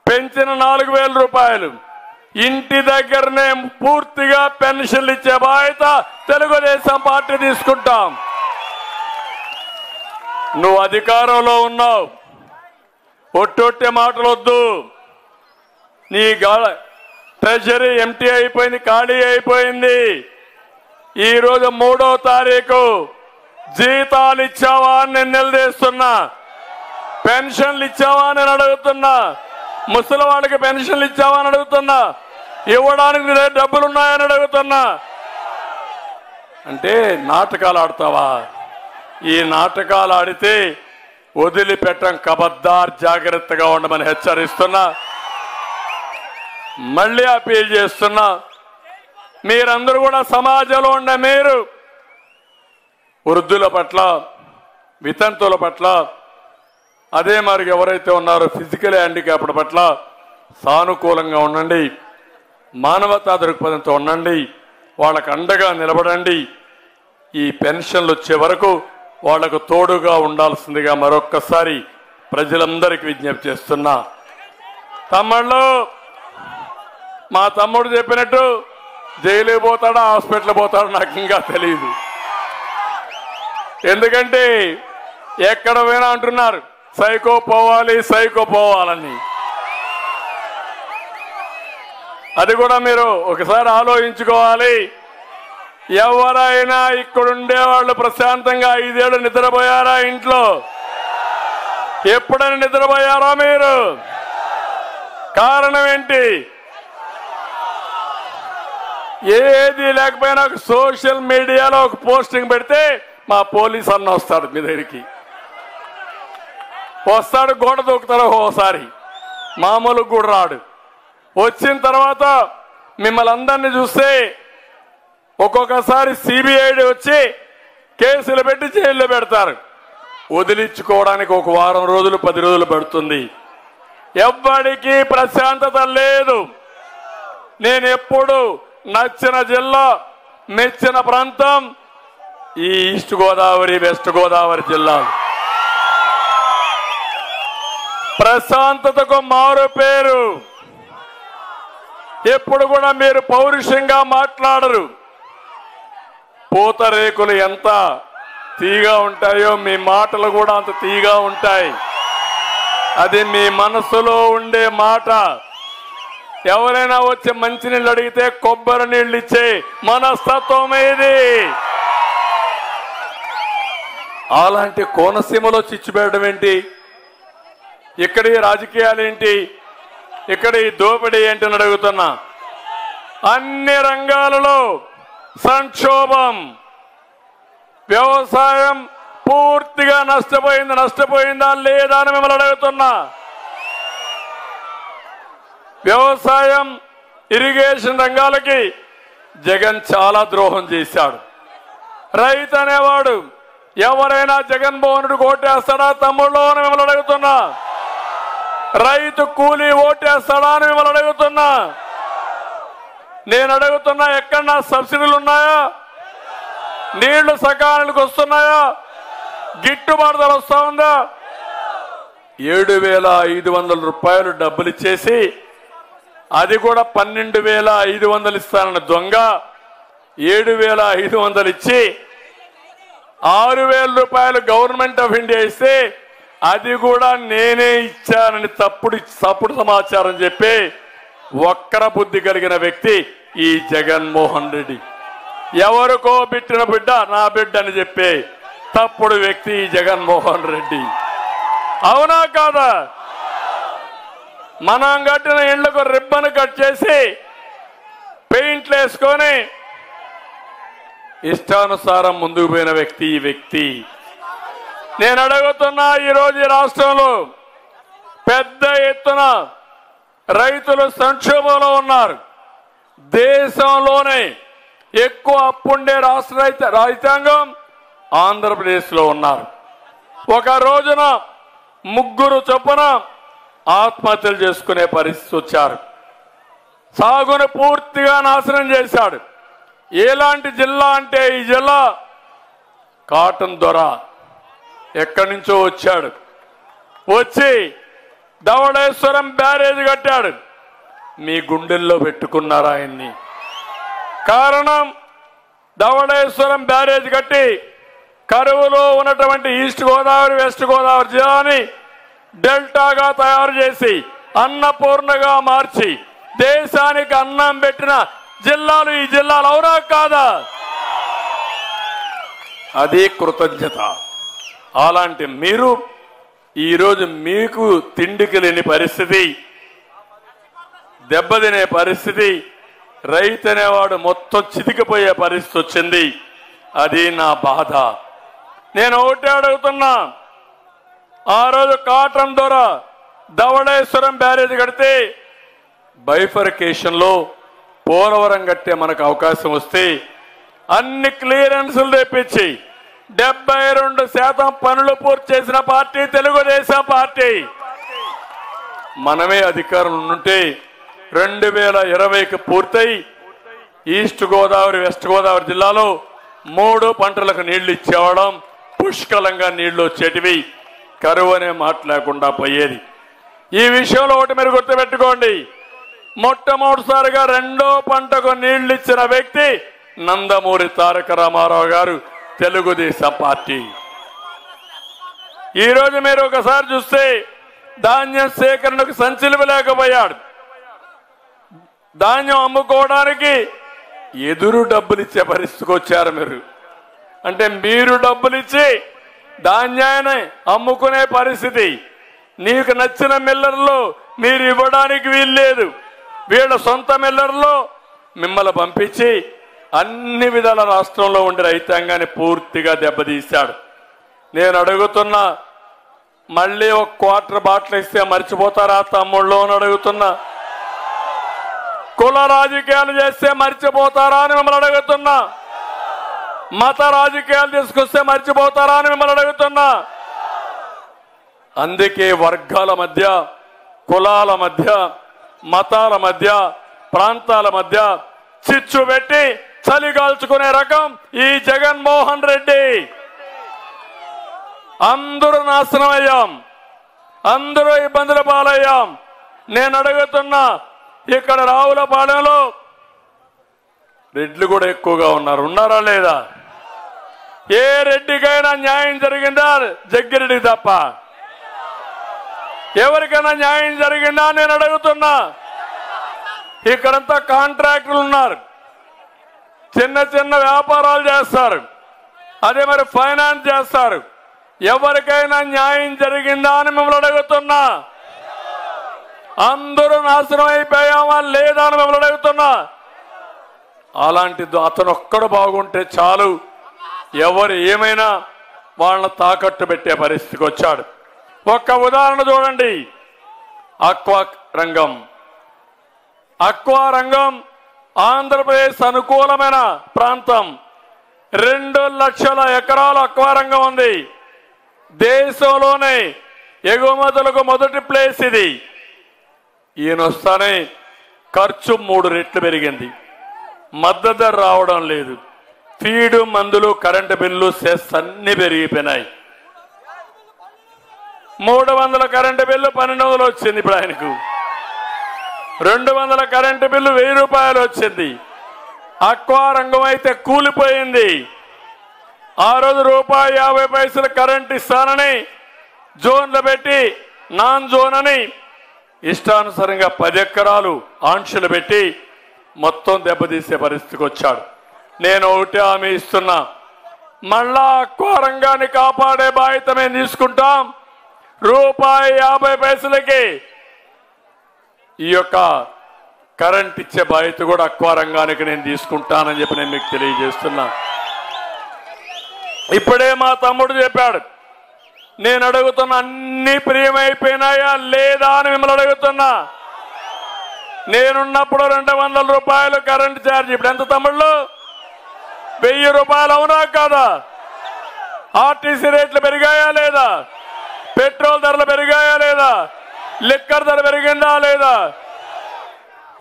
పెంచిన 4,000 రూపాయలు ఇంటి దగ్గరనే పూర్తిగా పెన్షన్లు ఇచ్చే బాధ్యత తెలుగుదేశం పార్టీ తీసుకుంటాం. నువ్వు అధికారంలో ఉన్నావు, ఒట్టొట్టే మాటలు వద్దు. నీ ట్రెజరీ ఎంటీ అయిపోయింది, ఖాళీ అయిపోయింది. ఈరోజు 3వ తారీఖు జీతాలు ఇచ్చావా అని నేను నిలదీస్తున్నా. పెన్షన్లు ఇచ్చావా అని నేను అడుగుతున్నా. ముసలి వాళ్ళకి పెన్షన్లు ఇచ్చావా అని అడుగుతున్నా. ఇవ్వడానికి డబ్బులున్నాయని అడుగుతున్నా. అంటే నాటకాలు ఆడతావా? ఈ నాటకాలు ఆడితే వదిలిపెట్టం. కబద్దార్, జాగ్రత్తగా ఉండమని హెచ్చరిస్తున్నా. మళ్ళీ అపీల్ చేస్తున్నా, మీరందరూ కూడా సమాజంలో ఉండే మీరు వృద్ధుల పట్ల, వితంతువుల పట్ల, అదే మరి ఎవరైతే ఉన్నారో ఫిజికల్ హ్యాండిక్యాప్డ్ పట్ల సానుకూలంగా ఉండండి. మానవతా దృక్పథంతో ఉండండి. వాళ్ళకు అండగా నిలబడండి. ఈ పెన్షన్లు వచ్చే వరకు వాళ్లకు తోడుగా ఉండాల్సిందిగా మరొక్కసారి ప్రజలందరికీ విజ్ఞప్తి చేస్తున్నా. తమ్ముళ్ళు, మా తమ్ముడు చెప్పినట్టు జైలుకి పోతాడా హాస్పిటల్ పోతాడో నాకు ఇంకా తెలియదు. ఎందుకంటే ఎక్కడ పోయినా అంటున్నారు సైకో పోవాలి, సైకో పోవాలని. అది కూడా మీరు ఒకసారి ఆలోచించుకోవాలి. ఎవరైనా ఇక్కడుండే వాళ్ళు ప్రశాంతంగా 5 ఏళ్ళు నిద్రపోయారా? ఇంట్లో ఎప్పుడైనా నిద్రపోయారా మీరు? కారణం ఏంటి? ఏది లేకపోయినా ఒక సోషల్ మీడియాలో ఒక పోస్టింగ్ పెడితే మా పోలీస్ అన్న వస్తాడు మీ దగ్గరికి. వస్తాడు, గోడ దూకుతారు ఓసారి, మామూలు కూడా రాడు. వచ్చిన తర్వాత మిమ్మల్ని అందరినీ చూస్తే ఒక్కొక్కసారి సిబిఐడి వచ్చి కేసులు పెట్టి జైల్లో పెడతారు. వదిలించుకోవడానికి 1 వారం రోజులు 10 రోజులు పడుతుంది. ఎవ్వడికి ప్రశాంతత లేదు. నేను ఎప్పుడు నచ్చిన జిల్లా, మెచ్చిన ప్రాంతం ఈ ఈస్ట్ గోదావరి, వెస్ట్ గోదావరి జిల్లాలు. ప్రశాంతతకు మారు పేరు. ఎప్పుడు కూడా మీరు పౌరుషంగా మాట్లాడరు. పూతరేకులు ఎంత తీగా ఉంటాయో మీ మాటలు కూడా అంత తీగా ఉంటాయి. అది మీ మనసులో ఉండే మాట. ఎవరైనా వచ్చి మంచినీళ్ళు అడిగితే కొబ్బరి నీళ్ళు ఇచ్చే మనస్తత్వం ఇది. అలాంటి కోనసీమలో చిచ్చుపెట్టడం ఏంటి? ఇక్కడ ఈ రాజకీయాలు ఏంటి? ఇక్కడ ఈ దోపిడీ ఏంటని అడుగుతున్నా. అన్ని రంగాలలో సంక్షోభం. వ్యవసాయం పూర్తిగా నష్టపోయిందా లేదా అని మిమ్మల్ని అడుగుతున్నా. వ్యవసాయం, ఇరిగేషన్ రంగాలకి జగన్ చాలా ద్రోహం చేశాడు. రైతు అనేవాడు ఎవరైనా జగన్మోహన్ రెడ్డికి ఓటేస్తాడా తమ్ముళ్ళు అని మిమ్మల్ని అడుగుతున్నా. రైతు కూలీ ఓటేస్తాడా అని మిమ్మల్ని అడుగుతున్నా. నేను అడుగుతున్నా, ఎక్కడన్నా సబ్సిడీలు ఉన్నాయా? నీళ్లు సకాలానికి వస్తున్నాయా? గిట్టుబాటు ధర వస్తా ఉందా? 7,500 రూపాయలు డబ్బులు ఇచ్చేసి అది కూడా 12,500 ఇస్తానన్న దొంగ 7,500 ఇచ్చి 6,000 రూపాయలు గవర్నమెంట్ ఆఫ్ ఇండియా ఇస్తే అది కూడా నేనే ఇచ్చానని తప్పుడు సమాచారం చెప్పి వక్ర బుద్ధి కలిగిన వ్యక్తి ఈ జగన్మోహన్ రెడ్డి. ఎవరికో బిట్టిన బిడ్డ నా బిడ్డ అని చెప్పే తప్పుడు వ్యక్తి ఈ జగన్మోహన్ రెడ్డి. అవునా కాదా? మనం కట్టిన ఇళ్లకు రిబ్బన్ కట్ చేసి పెయింట్లు వేసుకొని ఇష్టానుసారం ముందుకు పోయిన వ్యక్తి ఈ వ్యక్తి. నేను అడుగుతున్నా, ఈరోజు ఈ రాష్ట్రంలో పెద్ద ఎత్తున రైతులు సంక్షోభంలో ఉన్నారు. దేశంలోనే ఎక్కువ అప్పుండే రాష్ట్ర రైతాంగం ఆంధ్రప్రదేశ్లో ఉన్నారు. ఒక రోజున 3 చొప్పున ఆత్మహత్యలు చేసుకునే పరిస్థితి వచ్చారు. సాగును పూర్తిగా నాశనం చేశాడు. ఎలాంటి జిల్లా అంటే ఈ జిల్లా కాటన్ దొర ఎక్కడి నుంచో వచ్చాడు. వచ్చి ధవళేశ్వరం బ్యారేజ్ కట్టాడు. మీ గుండెల్లో పెట్టుకున్నారు ఆయన్ని. కారణం, ధవళేశ్వరం బ్యారేజ్ కట్టి కరువులో ఉన్నటువంటి ఈస్ట్ గోదావరి, వెస్ట్ గోదావరి జిల్లాని డెల్టాగా తయారు చేసి అన్నపూర్ణగా మార్చి దేశానికి అన్నం పెట్టిన జిల్లాలు ఈ జిల్లాలు. అవునా కాదా? అది కృతజ్ఞత. అలాంటి మీరు ఈరోజు మీకు తిండికి లేని పరిస్థితి, దెబ్బతినే పరిస్థితి, రైతు అనేవాడు మొత్తం చితికిపోయే పరిస్థితి వచ్చింది. అది నా బాధ. నేను ఒకటే అడుగుతున్నా, ఆ రోజు కాటన్ ద్వారా ధవళేశ్వరం బ్యారేజ్ కడితే బైఫర్కేషన్ లో పోలవరం కట్టే మనకు అవకాశం వస్తే అన్ని క్లియరెన్సులు తెప్పించి 72% పనులు పూర్తి చేసిన పార్టీ తెలుగుదేశం పార్టీ. మనమే అధికారం ఉంటే 2020కి పూర్తయి ఈస్ట్ గోదావరి వెస్ట్ గోదావరి జిల్లాలో 3 పంటలకు నీళ్లు ఇచ్చేవాళ్ళం. పుష్కలంగా నీళ్లు వచ్చేటివి, కరువు అనే మాట లేకుండా పోయేది. ఈ విషయంలో ఒకటి మీరు గుర్తుపెట్టుకోండి, మొట్టమొదటిసారిగా 2వ పంటకు నీళ్లు ఇచ్చిన వ్యక్తి నందమూరి తారక రామారావు గారు, తెలుగుదేశం పార్టీ. ఈ రోజు మీరు ఒకసారి చూస్తే ధాన్యం సేకరణకు సంచిలివలేకపోయాడు. ధాన్యం అమ్ముకోవడానికి ఎదురు డబ్బులు ఇచ్చే పరిస్థితికి వచ్చారు మీరు. అంటే మీరు డబ్బులు ఇచ్చి ధాన్యాన్ని అమ్ముకునే పరిస్థితి. నీకు నచ్చిన మిల్లర్లో మీరు ఇవ్వడానికి వీల్లేదు. వీళ్ళ సొంత మిల్లర్లో మిమ్మల్ని పంపించి అన్ని విధాల రాష్ట్రంలో ఉండే రైతాంగాన్ని పూర్తిగా దెబ్బతీశాడు. నేను అడుగుతున్నా, మళ్ళీ ఒక క్వార్టర్ బాటిల్ ఇస్తే మర్చిపోతారా తమ్ముళ్ళు అని అడుగుతున్నా. కుల రాజకీయాలు చేస్తే మర్చిపోతారా అని మిమ్మల్ని అడుగుతున్నా. మత రాజకీయాలు తీసుకొస్తే మర్చిపోతారా అని మిమ్మల్ని అడుగుతున్నా. అందుకే వర్గాల మధ్య, కులాల మధ్య, మతాల మధ్య, ప్రాంతాల మధ్య చిచ్చు పెట్టి చలిగాల్చుకునే రకం ఈ జగన్మోహన్ రెడ్డి. అందరూ నాశనం అయ్యాం, అందరూ ఇబ్బందుల పాలయ్యాం. నేను అడుగుతున్నా, ఇక్కడ రావులపాలెంలో రెడ్లు కూడా ఎక్కువగా ఉన్నారా లేదా? ఏ రెడ్డికైనా న్యాయం జరిగిందా? జగ్గిరెడ్డికి తప్ప ఎవరికైనా న్యాయం జరిగిందా నేను అడుగుతున్నా. ఇక్కడంతా కాంట్రాక్టులు ఉన్నారు, చిన్న చిన్న వ్యాపారాలు చేస్తారు, అదే మరి ఫైనాన్స్ చేస్తారు. ఎవరికైనా న్యాయం జరిగిందా అని మిమ్మల్ని అడుగుతున్నా. అందరూ నాశనం అయిపోయామా లేదా అని మిమ్మల్ని అడుగుతున్నా. అలాంటి అతను ఒక్కడు బాగుంటే చాలు, ఎవరు ఏమైనా వాళ్ళని తాకట్టు పెట్టే పరిస్థితికి వచ్చాడు. ఒక్క ఉదాహరణ చూడండి, అక్వా రంగం. అక్వా రంగం ఆంధ్రప్రదేశ్ అనుకూలమైన ప్రాంతం. 2 లక్షల ఎకరాల అక్వా రంగం ఉంది. దేశంలోనే ఎగుమతులకు మొదటి ప్లేస్ ఇది. ఈయన వస్తానే ఖర్చు 3 రెట్లు పెరిగింది, మద్దతు ధర రావడం లేదు, ఫీడు, మందులు, కరెంటు బిల్లు, సెస్ అన్ని పెరిగిపోయినాయి. 300 కరెంటు బిల్లు 1200 వచ్చింది. ఇప్పుడు ఆయనకు 200 కరెంటు బిల్లు 1000 రూపాయలు వచ్చింది. అక్వా రంగం అయితే కూలిపోయింది. ఆ రోజు ₹1.50 కరెంట్ ఇస్తానని జోన్లు పెట్టి నాన్ జోన్ అని ఇష్టానుసారంగా 10 ఎకరాలు ఆంక్షలు పెట్టి మొత్తం దెబ్బతీసే పరిస్థితికి వచ్చాడు. నేను ఒకటి హామీ ఇస్తున్నా, మళ్ళా అక్వా రంగాన్ని కాపాడే బాధ్యత మేము తీసుకుంటాం. ₹1.50కి ఈ యొక్క కరెంట్ ఇచ్చే బాధ్యత కూడా అక్వా రంగానికి నేను తీసుకుంటానని చెప్పి నేను మీకు తెలియజేస్తున్నా. ఇప్పుడే మా తమ్ముడు చెప్పాడు, నేను అడుగుతున్నా, అన్ని ప్రియమైపోయినాయా లేదా అని మిమ్మల్ని అడుగుతున్నా. నేనున్నప్పుడు ₹200 కరెంట్ ఛార్జ్, ఇప్పుడు ఎంత తమ్ముళ్ళు? ₹1000. అవునా కాదా? ఆర్టీసీ రేట్లు పెరిగాయా లేదా? పెట్రోల్ ధరలు పెరిగాయా లేదా? లిక్కర్ ధర పెరిగిందా లేదా?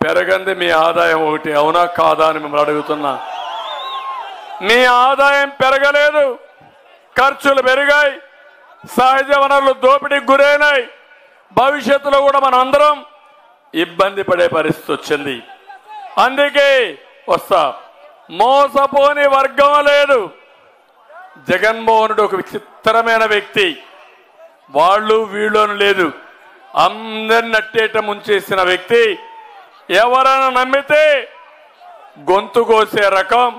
పెరగంది మీ ఆదాయం ఒకటి, అవునా కాదా అని మిమ్మల్ని అడుగుతున్నా. మీ ఆదాయం పెరగలేదు, ఖర్చులు పెరిగాయి, సహజ వనరులు దోపిడీకి గురైనాయి. భవిష్యత్తులో కూడా మనం అందరం ఇబ్బంది పడే పరిస్థితి వచ్చింది. అందుకే వస్తా, మోసపోని వర్గం లేదు. జగన్మోహనుడు ఒక విచిత్రమైన వ్యక్తి, వాళ్ళు వీళ్ళని లేదు, అందరిని అట్టేట ముంచేసిన వ్యక్తి. ఎవరైనా నమ్మితే గొంతు కోసే రకం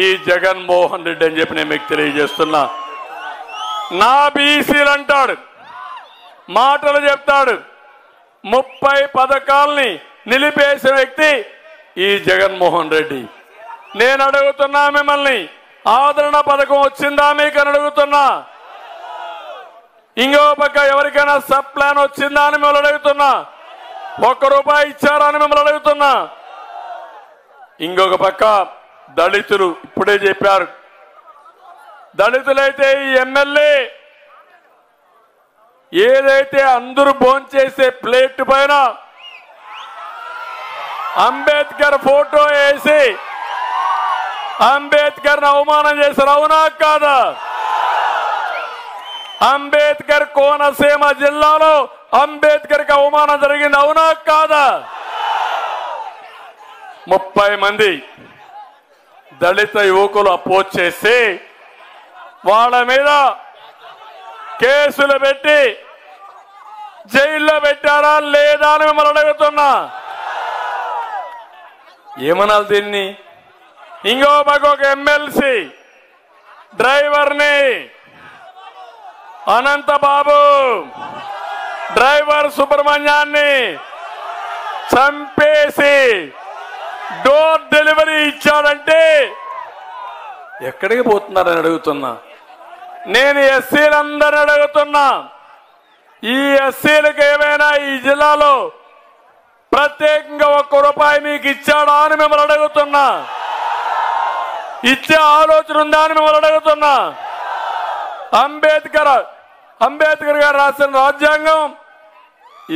ఈ జగన్మోహన్ రెడ్డి అని చెప్పి నేను మీకు తెలియజేస్తున్నా. నా బీసీలు అంటాడు, మాటలు చెప్తాడు, 30 పథకాల్ని నిలిపేసిన వ్యక్తి ఈ జగన్మోహన్ రెడ్డి. నేను అడుగుతున్నా మిమ్మల్ని, ఆదరణ పథకం వచ్చిందా మీకు అని అడుగుతున్నా. ఇంకో పక్క ఎవరికైనా సబ్ ప్లాన్ వచ్చిందా అని మిమ్మల్ని అడుగుతున్నా. ₹1 ఇచ్చారా అని మిమ్మల్ని అడుగుతున్నా. ఇంకొక పక్క దళితులు ఇప్పుడే చెప్పారు. దళితులైతే ఈ ఎమ్మెల్యే ఏదైతే అందరూ భోంచేసే ప్లేట్ పైన అంబేద్కర్ ఫోటో వేసి అంబేద్కర్ అవమానం చేశారు. అవునా కాదా? అంబేద్కర్ కోనసీమ జిల్లాలో అంబేద్కర్కి అవమానం జరిగింది. అవునా కాదా? 30 మంది దళిత యువకులు అపోజ్ చేసి వాళ్ళ మీద కేసులు పెట్టి జైల్లో పెట్టారా లేదా అని మిమ్మల్ని అడుగుతున్నా. ఏమనాలి దీన్ని? ఇంకో పక్క ఒక ఎమ్మెల్సీ డ్రైవర్ని అనంతబాబు డ్రైవర్ సుబ్రహ్మణ్యాన్ని చంపేసి డోర్ డెలివరీ ఇచ్చాడంటే ఎక్కడికి పోతున్నారని అడుగుతున్నా. నేను ఎస్సీలందరినీ అడుగుతున్నా, ఈ ఎస్సీలకు ఏమైనా ఈ జిల్లాలో ప్రత్యేకంగా ₹1 మీకు ఇచ్చాడా అని మిమ్మల్ని అడుగుతున్నా. ఇచ్చే ఆలోచన ఉందా అని మిమ్మల్ని అడుగుతున్నా. అంబేద్కర్ గారు రాసిన రాజ్యాంగం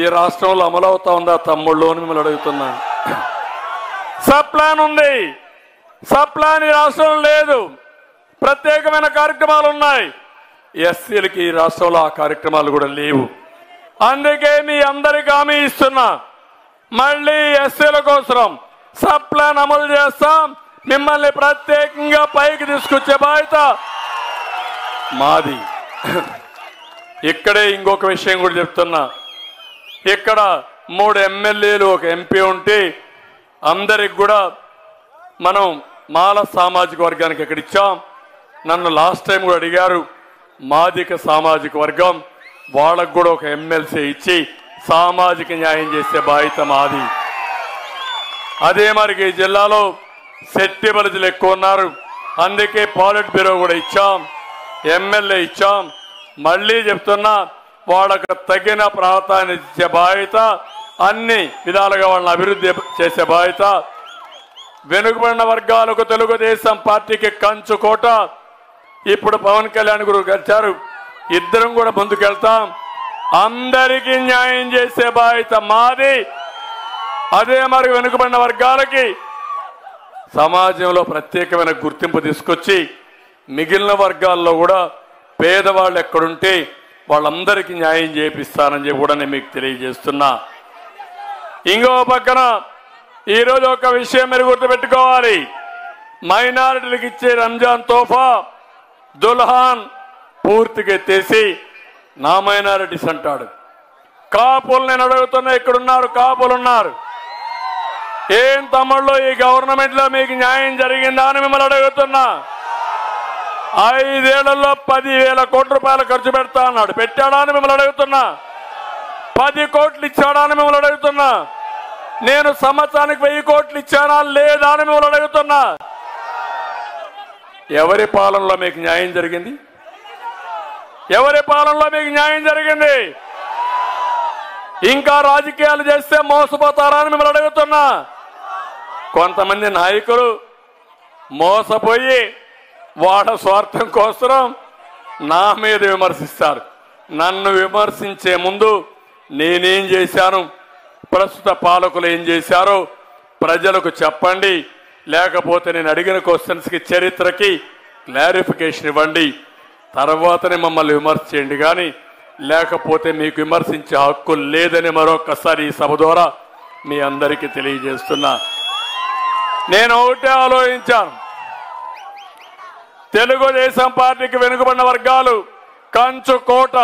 ఈ రాష్ట్రంలో అమలవుతా ఉందా తమ్ముళ్ళు అని మిమ్మల్ని అడుగుతున్నా. సబ్ ప్లాన్ ఉంది, సబ్ ప్లాన్ ఈ రాష్ట్రంలో లేదు. ప్రత్యేకమైన కార్యక్రమాలు ఉన్నాయి. ఎస్సీలకి ఈ రాష్ట్రంలో ఆ కార్యక్రమాలు కూడా లేవు. అందుకే మీ అందరికీ హామీ ఇస్తున్నా, మళ్ళీ ఎస్సీల కోసం సబ్ ప్లాన్ అమలు చేస్తాం. మిమ్మల్ని ప్రత్యేకంగా పైకి తీసుకొచ్చే బాధ్యత మాది. ఇక్కడే ఇంకొక విషయం కూడా చెప్తున్నా. ఇక్కడ 3 ఎమ్మెల్యేలు 1 ఎంపీ ఉంటే అందరికి కూడా మనం మాల సామాజిక వర్గానికి ఎక్కడ ఇచ్చాం. నన్ను లాస్ట్ టైం కూడా అడిగారు. మాదిక సామాజిక వర్గం వాళ్ళకు కూడా 1 ఎమ్మెల్సీ ఇచ్చి సామాజిక న్యాయం చేసే బాధ్యత మాది. అదే మరి ఈ జిల్లాలో శెట్టి బలిజలు ఎక్కువ ఉన్నారు. అందుకే పాలిట్ బ్యూరో కూడా ఇచ్చాం, ఎమ్మెల్యే ఇచ్చాం. మళ్ళీ చెప్తున్నా, వాళ్ళకు తగిన ప్రాధాన్యత ఇచ్చే బాధ్యత, అన్ని విధాలుగా వాళ్ళని అభివృద్ధి చేసే బాధ్యత. వెనుకబడిన వర్గాలకు తెలుగుదేశం పార్టీకి కంచుకోట. ఇప్పుడు పవన్ కళ్యాణ్ గురు వచ్చారు, ఇద్దరం కూడా ముందుకెళ్తాం. అందరికీ న్యాయం చేసే బాధ్యత మాది. అదే మరి వెనుకబడిన వర్గాలకి సమాజంలో ప్రత్యేకమైన గుర్తింపు తీసుకొచ్చి మిగిలిన వర్గాల్లో కూడా పేదవాళ్ళు ఎక్కడుంటే వాళ్ళందరికీ న్యాయం చేపిస్తానని చెప్పి కూడా నేను మీకు తెలియజేస్తున్నా. ఇంకో పక్కన ఈరోజు ఒక విషయం మీరు గుర్తుపెట్టుకోవాలి. మైనారిటీలకు ఇచ్చే రంజాన్ తోఫా దుల్హాన్ పూర్తిగా ఎత్తేసి నా మైనారిటీస్ అంటాడు. కాపులు నేను అడుగుతున్నా, ఇక్కడున్నారు కాపులున్నారు. ఏం తమ్ముళ్ళు ఈ గవర్నమెంట్ లో మీకు న్యాయం జరిగిందా అని మిమ్మల్ని అడుగుతున్నా. 5 ఏళ్లలో 10,000 కోట్ల రూపాయలు ఖర్చు పెడతా అన్నాడు, పెట్టాడా అని మిమ్మల్ని అడుగుతున్నా. 10 కోట్లు ఇచ్చాడా అని మిమ్మల్ని అడుగుతున్నా. నేను సంవత్సరానికి 1000 కోట్లు ఇచ్చానా లేదా అని మిమ్మల్ని అడుగుతున్నా. ఎవరి పాలనలో మీకు న్యాయం జరిగింది? ఎవరి పాలనలో మీకు న్యాయం జరిగింది? ఇంకా రాజకీయాలు చేస్తే మోసపోతారా అని మిమ్మల్ని అడుగుతున్నా. కొంతమంది నాయకులు మోసపోయి వాళ్ళ స్వార్థం కోసం నా మీద విమర్శిస్తారు. నన్ను విమర్శించే ముందు నేనేం చేశాను, ప్రస్తుత పాలకులు ఏం చేశారో ప్రజలకు చెప్పండి. లేకపోతే నేను అడిగిన క్వశ్చన్స్కి చరిత్రకి క్లారిఫికేషన్ ఇవ్వండి. తర్వాతనే మమ్మల్ని విమర్శ చేయండి. కానీ లేకపోతే మీకు విమర్శించే హక్కు లేదని మరొకసారి ఈ సభ ద్వారా మీ అందరికీ తెలియజేస్తున్నా. నేను ఒకటే ఆలోచించాను, తెలుగుదేశం పార్టీకి వెనుకబడిన వర్గాలు కంచు కోట.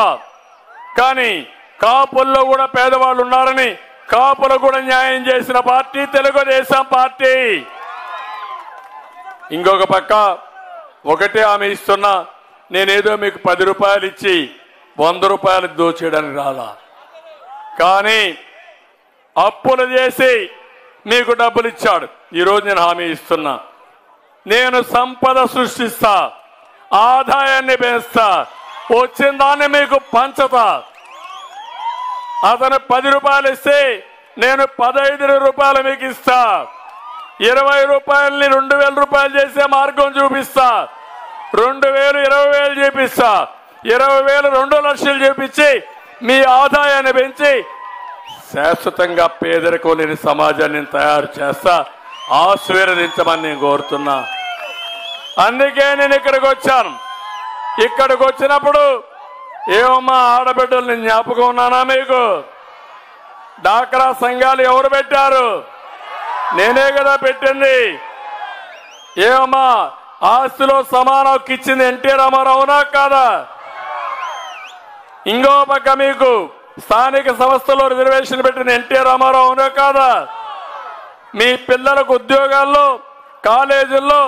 కానీ కాపుల్లో కూడా పేదవాళ్ళు ఉన్నారని కాపులకు కూడా న్యాయం చేసిన పార్టీ తెలుగుదేశం పార్టీ. ఇంకొక పక్క ఒకటే ఆమె ఇస్తున్నా, నేనేదో మీకు 10 రూపాయలు ఇచ్చి 100 రూపాయలు దోచేయడానికి రాలా. కానీ అప్పులు చేసి మీకు డబ్బులు ఇచ్చాడు. ఈరోజు నేను హామీ ఇస్తున్నా, నేను సంపద సృష్టిస్తా, ఆదాయాన్ని పెంచుతా, వచ్చిన దాన్ని మీకు పంచుతా. అతను 10 రూపాయలు ఇస్తే నేను 15 రూపాయలు మీకు ఇస్తా. 20 రూపాయలని 2000 రూపాయలు చేసే మార్గం చూపిస్తా. 2000 20,000 చూపిస్తా. 20,000 2 లక్షలు చూపించి మీ ఆదాయాన్ని పెంచి శాశ్వతంగా పేదరికం లేని సమాజాన్ని తయారు చేస్తా. ఆశీర్వదించమని నేను కోరుతున్నా. అందుకే నేను ఇక్కడికి వచ్చాను. ఇక్కడికి వచ్చినప్పుడు ఏమమ్మా ఆడబిడ్డల్ని జ్ఞాపకం ఉన్నానా మీకు? డాక్రా సంఘాలు ఎవరు పెట్టారు? నేనే కదా పెట్టింది. ఏమమ్మా ఆస్తిలో సమాన హక్కు ఇచ్చింది ఎన్టీ రామారావు అవునా కాదా? ఇంకో పక్క మీకు స్థానిక సంస్థలో రిజర్వేషన్ పెట్టిన ఎన్టీ రామారావు అవునా కాదా? మీ పిల్లలకు ఉద్యోగాల్లో కాలేజీల్లో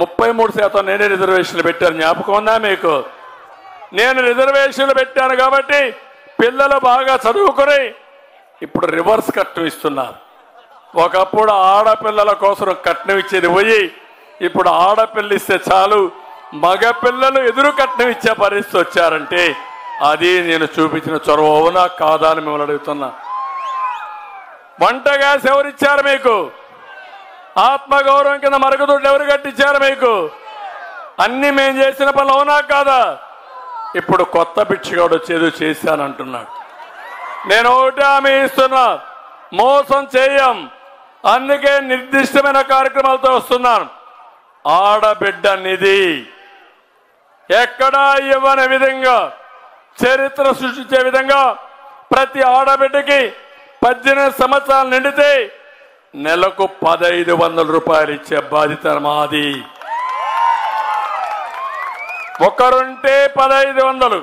33% నేనే రిజర్వేషన్లు పెట్టాను. జ్ఞాపకం ఉందా మీకు? నేను రిజర్వేషన్లు పెట్టాను కాబట్టి పిల్లలు బాగా చదువుకుని ఇప్పుడు రివర్స్ కట్నం ఇస్తున్నారు. ఒకప్పుడు ఆడపిల్లల కోసం కట్నం ఇచ్చేది పోయి ఇప్పుడు ఆడపిల్ల ఇస్తే చాలు మగ పిల్లలు ఎదురు కట్నం ఇచ్చే పరిస్థితి వచ్చారంటే అది నేను చూపించిన చొరవ అవునా కాదా అని మిమ్మల్ని అడుగుతున్నా. వంట గ్యాస్ ఎవరిచ్చారు మీకు? ఆత్మగౌరవం కింద మరుగుదొడ్లు ఎవరు కట్టించారు మీకు? అన్ని మేము చేసిన పనులు అవునా కాదా? ఇప్పుడు కొత్త బిక్షగాడు వచ్చేది చేశానంటున్నాడు. నేను ఒకటి హామీ ఇస్తున్నా, మోసం చేయం. అందుకే నిర్దిష్టమైన కార్యక్రమాలతో వస్తున్నాను. ఆడబిడ్డ నిధి ఎక్కడా ఇవ్వని విధంగా చరిత్ర సృష్టించే విధంగా ప్రతి ఆడబిడ్డకి 18 సంవత్సరాలు నిండితే నెలకు 1,500 రూపాయలు ఇచ్చే బాధ్యత మాది. ఒకరుంటే 1,500,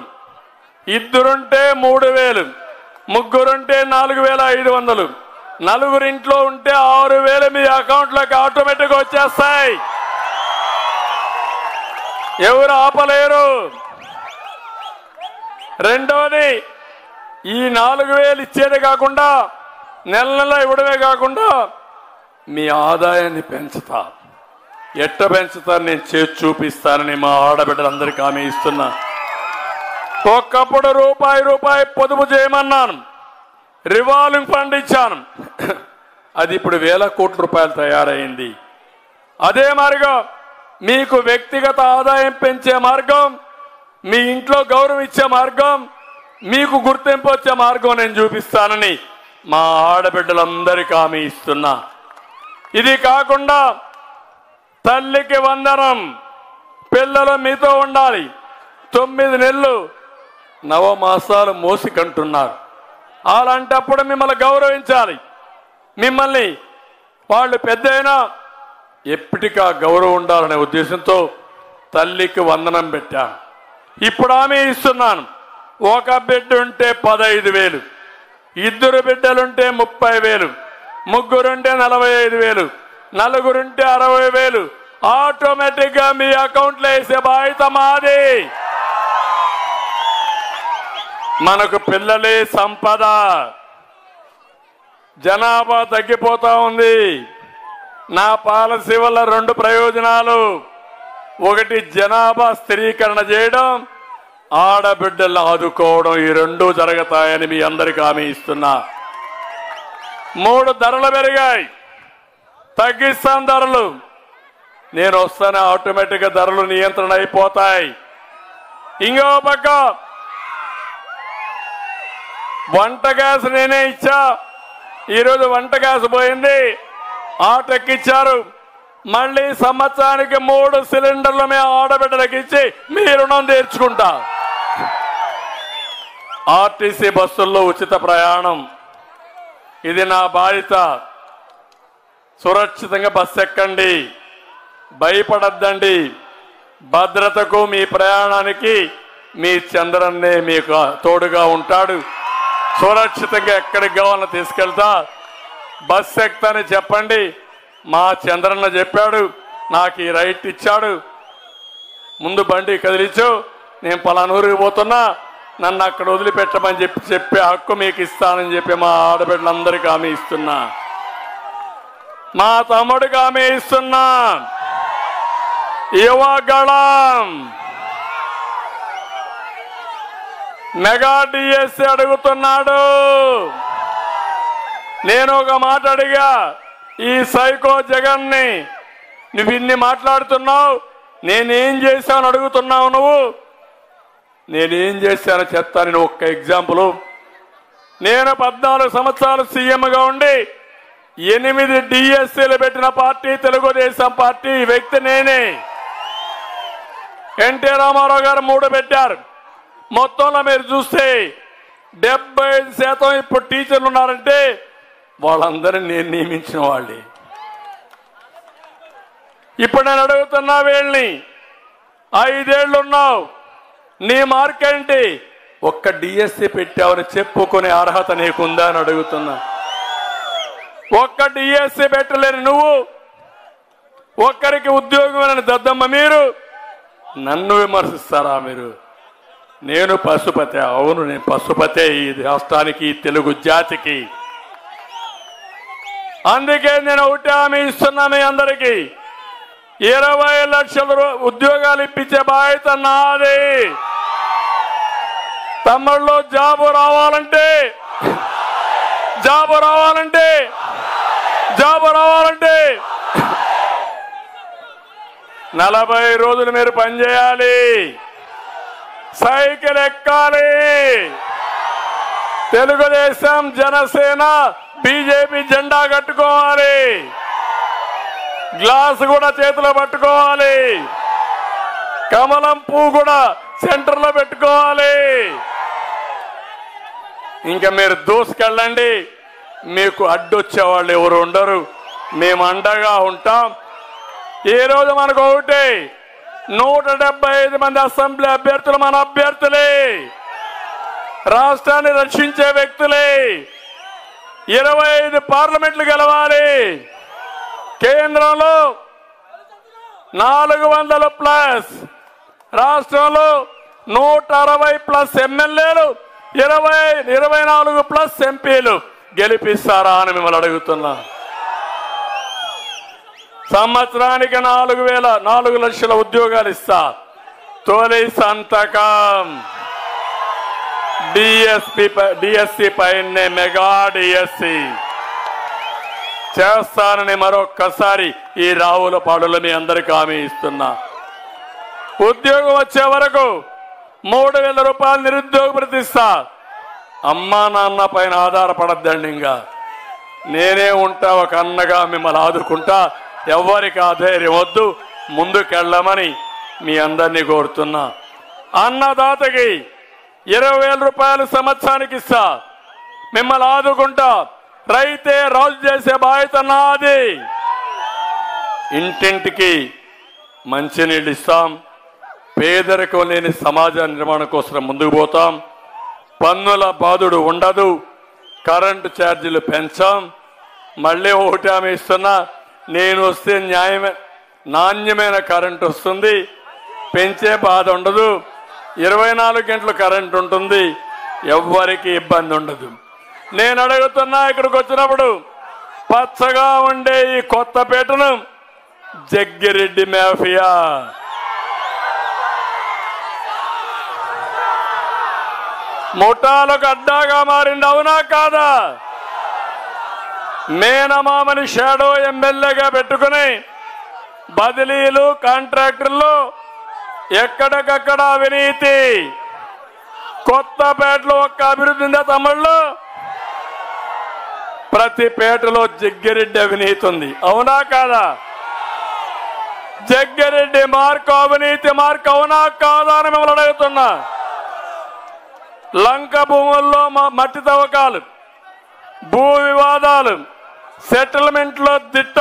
ఇద్దరుంటే 3,000, ముగ్గురుంటే 4,500, నలుగురింట్లో ఉంటే 6,000 మీ అకౌంట్లోకి ఆటోమేటిక్గా వచ్చేస్తాయి. ఎవరు ఆపలేరు. రెండవది, ఈ 4,000 ఇచ్చేదే కాకుండా నెల నెల ఇవ్వడమే కాకుండా మీ ఆదాయాన్ని పెంచుతా. ఎట్ట పెంచుతా నేను చేసి చూపిస్తానని మా ఆడబిడ్డలందరికీ హామీ ఇస్తున్నా. ఒక్కప్పుడు రూపాయి పొదుపు చేయమన్నాను, రివాల్వింగ్ ఫండ్ ఇచ్చాను. అది ఇప్పుడు 1,000 కోట్ల రూపాయలు తయారైంది. అదే మారిగా మీకు వ్యక్తిగత ఆదాయం పెంచే మార్గం, మీ ఇంట్లో గౌరవం ఇచ్చే మార్గం, మీకు గుర్తింపు వచ్చే మార్గం నేను చూపిస్తానని మా ఆడబిడ్డలందరికీ హామీ ఇస్తున్నా. ఇది కాకుండా తల్లికి వందనం, పిల్లలు మీతో ఉండాలి. 9 నెలలు నవమాసాలు మోసి కంటున్నారు. అలాంటప్పుడు మిమ్మల్ని గౌరవించాలి. మిమ్మల్ని వాళ్ళు పెద్దయినా ఎప్పటికా గౌరవం ఉండాలనే ఉద్దేశంతో తల్లికి వందనం పెట్టాను. ఇప్పుడు హామీ ఇస్తున్నాను, ఒక బిడ్డ ఉంటే 15,000, ఇద్దరు బిడ్డలుంటే 30,000, ముగ్గురుంటే 45,000, నలుగురుంటే 60,000 ఆటోమేటిక్ గా మీ అకౌంట్లో వేసే బాధ్యత మాది. మనకు పిల్లలే సంపద. జనాభా తగ్గిపోతా ఉంది. నా పాలసీ వల్ల 2 ప్రయోజనాలు. ఒకటి, జనాభా స్థిరీకరణ చేయడం, ఆడబిడ్డలను ఆదుకోవడం. ఈ 2 జరుగుతాయని మీ అందరికీ హామీ ఇస్తున్నా. 3, ధరలు పెరిగాయి, తగ్గిస్తాం ధరలు. నేను వస్తానే ఆటోమేటిక్ గా ధరలు నియంత్రణ అయిపోతాయి. ఇంకో పక్క వంట గ్యాస్ నేనే ఇచ్చా. ఈరోజు వంట గ్యాస్ పోయింది, ఆటెక్కిచ్చారు. మళ్ళీ సంవత్సరానికి 3 సిలిండర్లు మేము ఆడబిడ్డలకు ఇచ్చి మీ రుణం తీర్చుకుంటా. ఆర్టీసీ బస్సుల్లో ఉచిత ప్రయాణం, ఇది నా బాధ్యత. సురక్షితంగా బస్సు ఎక్కండి, భయపడద్దండి. భద్రతకు మీ ప్రయాణానికి మీ చంద్రన్నే మీకు తోడుగా ఉంటాడు. సురక్షితంగా ఎక్కడికి కావాలని తీసుకెళ్తా. బస్సు ఎక్కుతానని చెప్పండి. మా చంద్రన్న చెప్పాడు, నాకు ఈ రైట్ ఇచ్చాడు. ముందు బండి కదిలించు, నేను పలానూరుకి పోతున్నా, నన్ను అక్కడ వదిలిపెట్టమని చెప్పే హక్కు మీకు ఇస్తానని చెప్పి మా ఆడబిడ్డలందరికీ హామీ ఇస్తున్నా. మా తమ్ముడికి హామీ ఇస్తున్నా. యువగళం మెగా డిఎస్సి అడుగుతున్నాడు. నేను ఒక మాట అడిగా, ఈ సైకో జగన్ని, నువ్వు ఇన్ని మాట్లాడుతున్నావు, నేనేం చేశాను అడుగుతున్నావు నువ్వు. నేనేం చేశాను చెప్తాను. ఒక్క ఎగ్జాంపుల్. నేను 14 సంవత్సరాలు సీఎంగా ఉండి 8 డిఎస్సీలు పెట్టిన పార్టీ తెలుగుదేశం పార్టీ. ఈ వ్యక్తి నేనే. ఎన్టీ రామారావు గారు 3 పెట్టారు. మొత్తంలో మీరు చూస్తే 75% ఇప్పుడు టీచర్లు ఉన్నారంటే వాళ్ళందరినీ నేను నియమించిన వాళ్ళే. ఇప్పుడు నేను అడుగుతున్నా, వీళ్ళని 5 ఏళ్ళు ఉన్నావు, నీ మార్క్ ఏంటి? ఒక్క డిఎస్సి పెట్టావని చెప్పుకునే అర్హత నీకుందా అని అడుగుతున్నా. ఒక్క డిఎస్సి పెట్టలేని నువ్వు, ఒక్కరికి ఉద్యోగం దద్దమ్మ మీరు నన్ను విమర్శిస్తారా మీరు? నేను పశుపతి. అవును, నేను పశుపతే ఈ రాష్ట్రానికి, తెలుగు జాతికి. అందుకే నేను ఒకటి హామీ ఇస్తున్నా మీ అందరికీ, 20 లక్షల ఉద్యోగాలు ఇప్పించే బాధ్యత నాది. తమ్ముళ్ళు జాబు రావాలంటే 40 రోజులు మీరు పనిచేయాలి, సైకిల్ ఎక్కాలి. తెలుగుదేశం, జనసేన, బీజేపీ జెండా కట్టుకోవాలి, గ్లాస్ కూడా చేతిలో పట్టుకోవాలి, కమలం పువ్వు కూడా సెంటర్లో పెట్టుకోవాలి. ఇంకా మీరు దూసుకెళ్ళండి, మీకు అడ్డొచ్చేవాళ్ళు ఎవరు ఉండరు. మేము అండగా ఉంటాం. ఈ రోజు మనకు ఒకటి 175 మంది అసెంబ్లీ అభ్యర్థులు మన అభ్యర్థులే, రాష్ట్రాన్ని రక్షించే వ్యక్తులే. 25 పార్లమెంట్లు గెలవాలి. కేంద్రంలో 400+, రాష్ట్రంలో 160+ ఎమ్మెల్యేలు, 24+ ఎంపీలు గెలిపిస్తారా అని మిమ్మల్ని అడుగుతున్నా. సంవత్సరానికి 4 లక్షల ఉద్యోగాలు ఇస్తా. తొలి సంతకం డిఎస్సి పైనే, మెగా డిఎస్సి చేస్తానని మరొక్కసారి ఈ రావులపాడులో మీ అందరికీ హామీ ఇస్తున్నా. ఉద్యోగం వచ్చే వరకు 3000 రూపాయలు నిరుద్యోగ భృతి ఇస్తా. అమ్మా నాన్న పైన ఆధారపడద్దండి. ఇంకా నేనే ఉంటా, ఒక అన్నగా మిమ్మల్ని ఆదుకుంటా. ఎవరికి ఆధైర్యం వద్దు, ముందుకెళ్ళమని మీ అందరినీ కోరుతున్నా. అన్నదాతకి 20,000 రూపాయలు సంవత్సరానికి ఇస్తా. మిమ్మల్ని ఆదుకుంటా. రైతే రాజు చేసే బాధ్యత నాది. ఇంటింటికి మంచినీళ్ళు ఇస్తాం. పేదరికం లేని సమాజ నిర్మాణం కోసం ముందుకు పోతాం. పన్నుల బాధుడు ఉండదు. కరెంటు ఛార్జీలు పెంచాం. మళ్ళీ ఒకటి హామీ ఇస్తున్నా, నేను వస్తే నాణ్యమైన కరెంటు వస్తుంది, పెంచే బాధ ఉండదు. 24 గంటలు కరెంటు ఉంటుంది, ఎవ్వరికి ఇబ్బంది ఉండదు. నేను అడుగుతున్నా, ఇక్కడికి వచ్చినప్పుడు పచ్చగా ఉండే ఈ కొత్తపేటను జగ్గిరెడ్డి మాఫియా, ముఠాలకు అడ్డాగా మారింది. అవునా కాదా? మేనమామని షాడో ఎమ్మెల్యేగా పెట్టుకుని బదిలీలు, కాంట్రాక్టర్లు, ఎక్కడికక్కడ అవినీతి. కొత్తపేటలో ఒక్క అభివృద్ధి ఉందా తమ్ముళ్ళు? ప్రతి పేటలో జగ్గిరెడ్డి అవినీతి ఉంది. అవునా కాదా? జగ్గిరెడ్డి మార్క్ అవినీతి మార్క్. అవునా కాదా అని మిమ్మల్ని అడుగుతున్నా. లంక భూముల్లో మట్టి తవ్వకాలు, భూ వివాదాలు, సెటిల్మెంట్లో దిట్ట.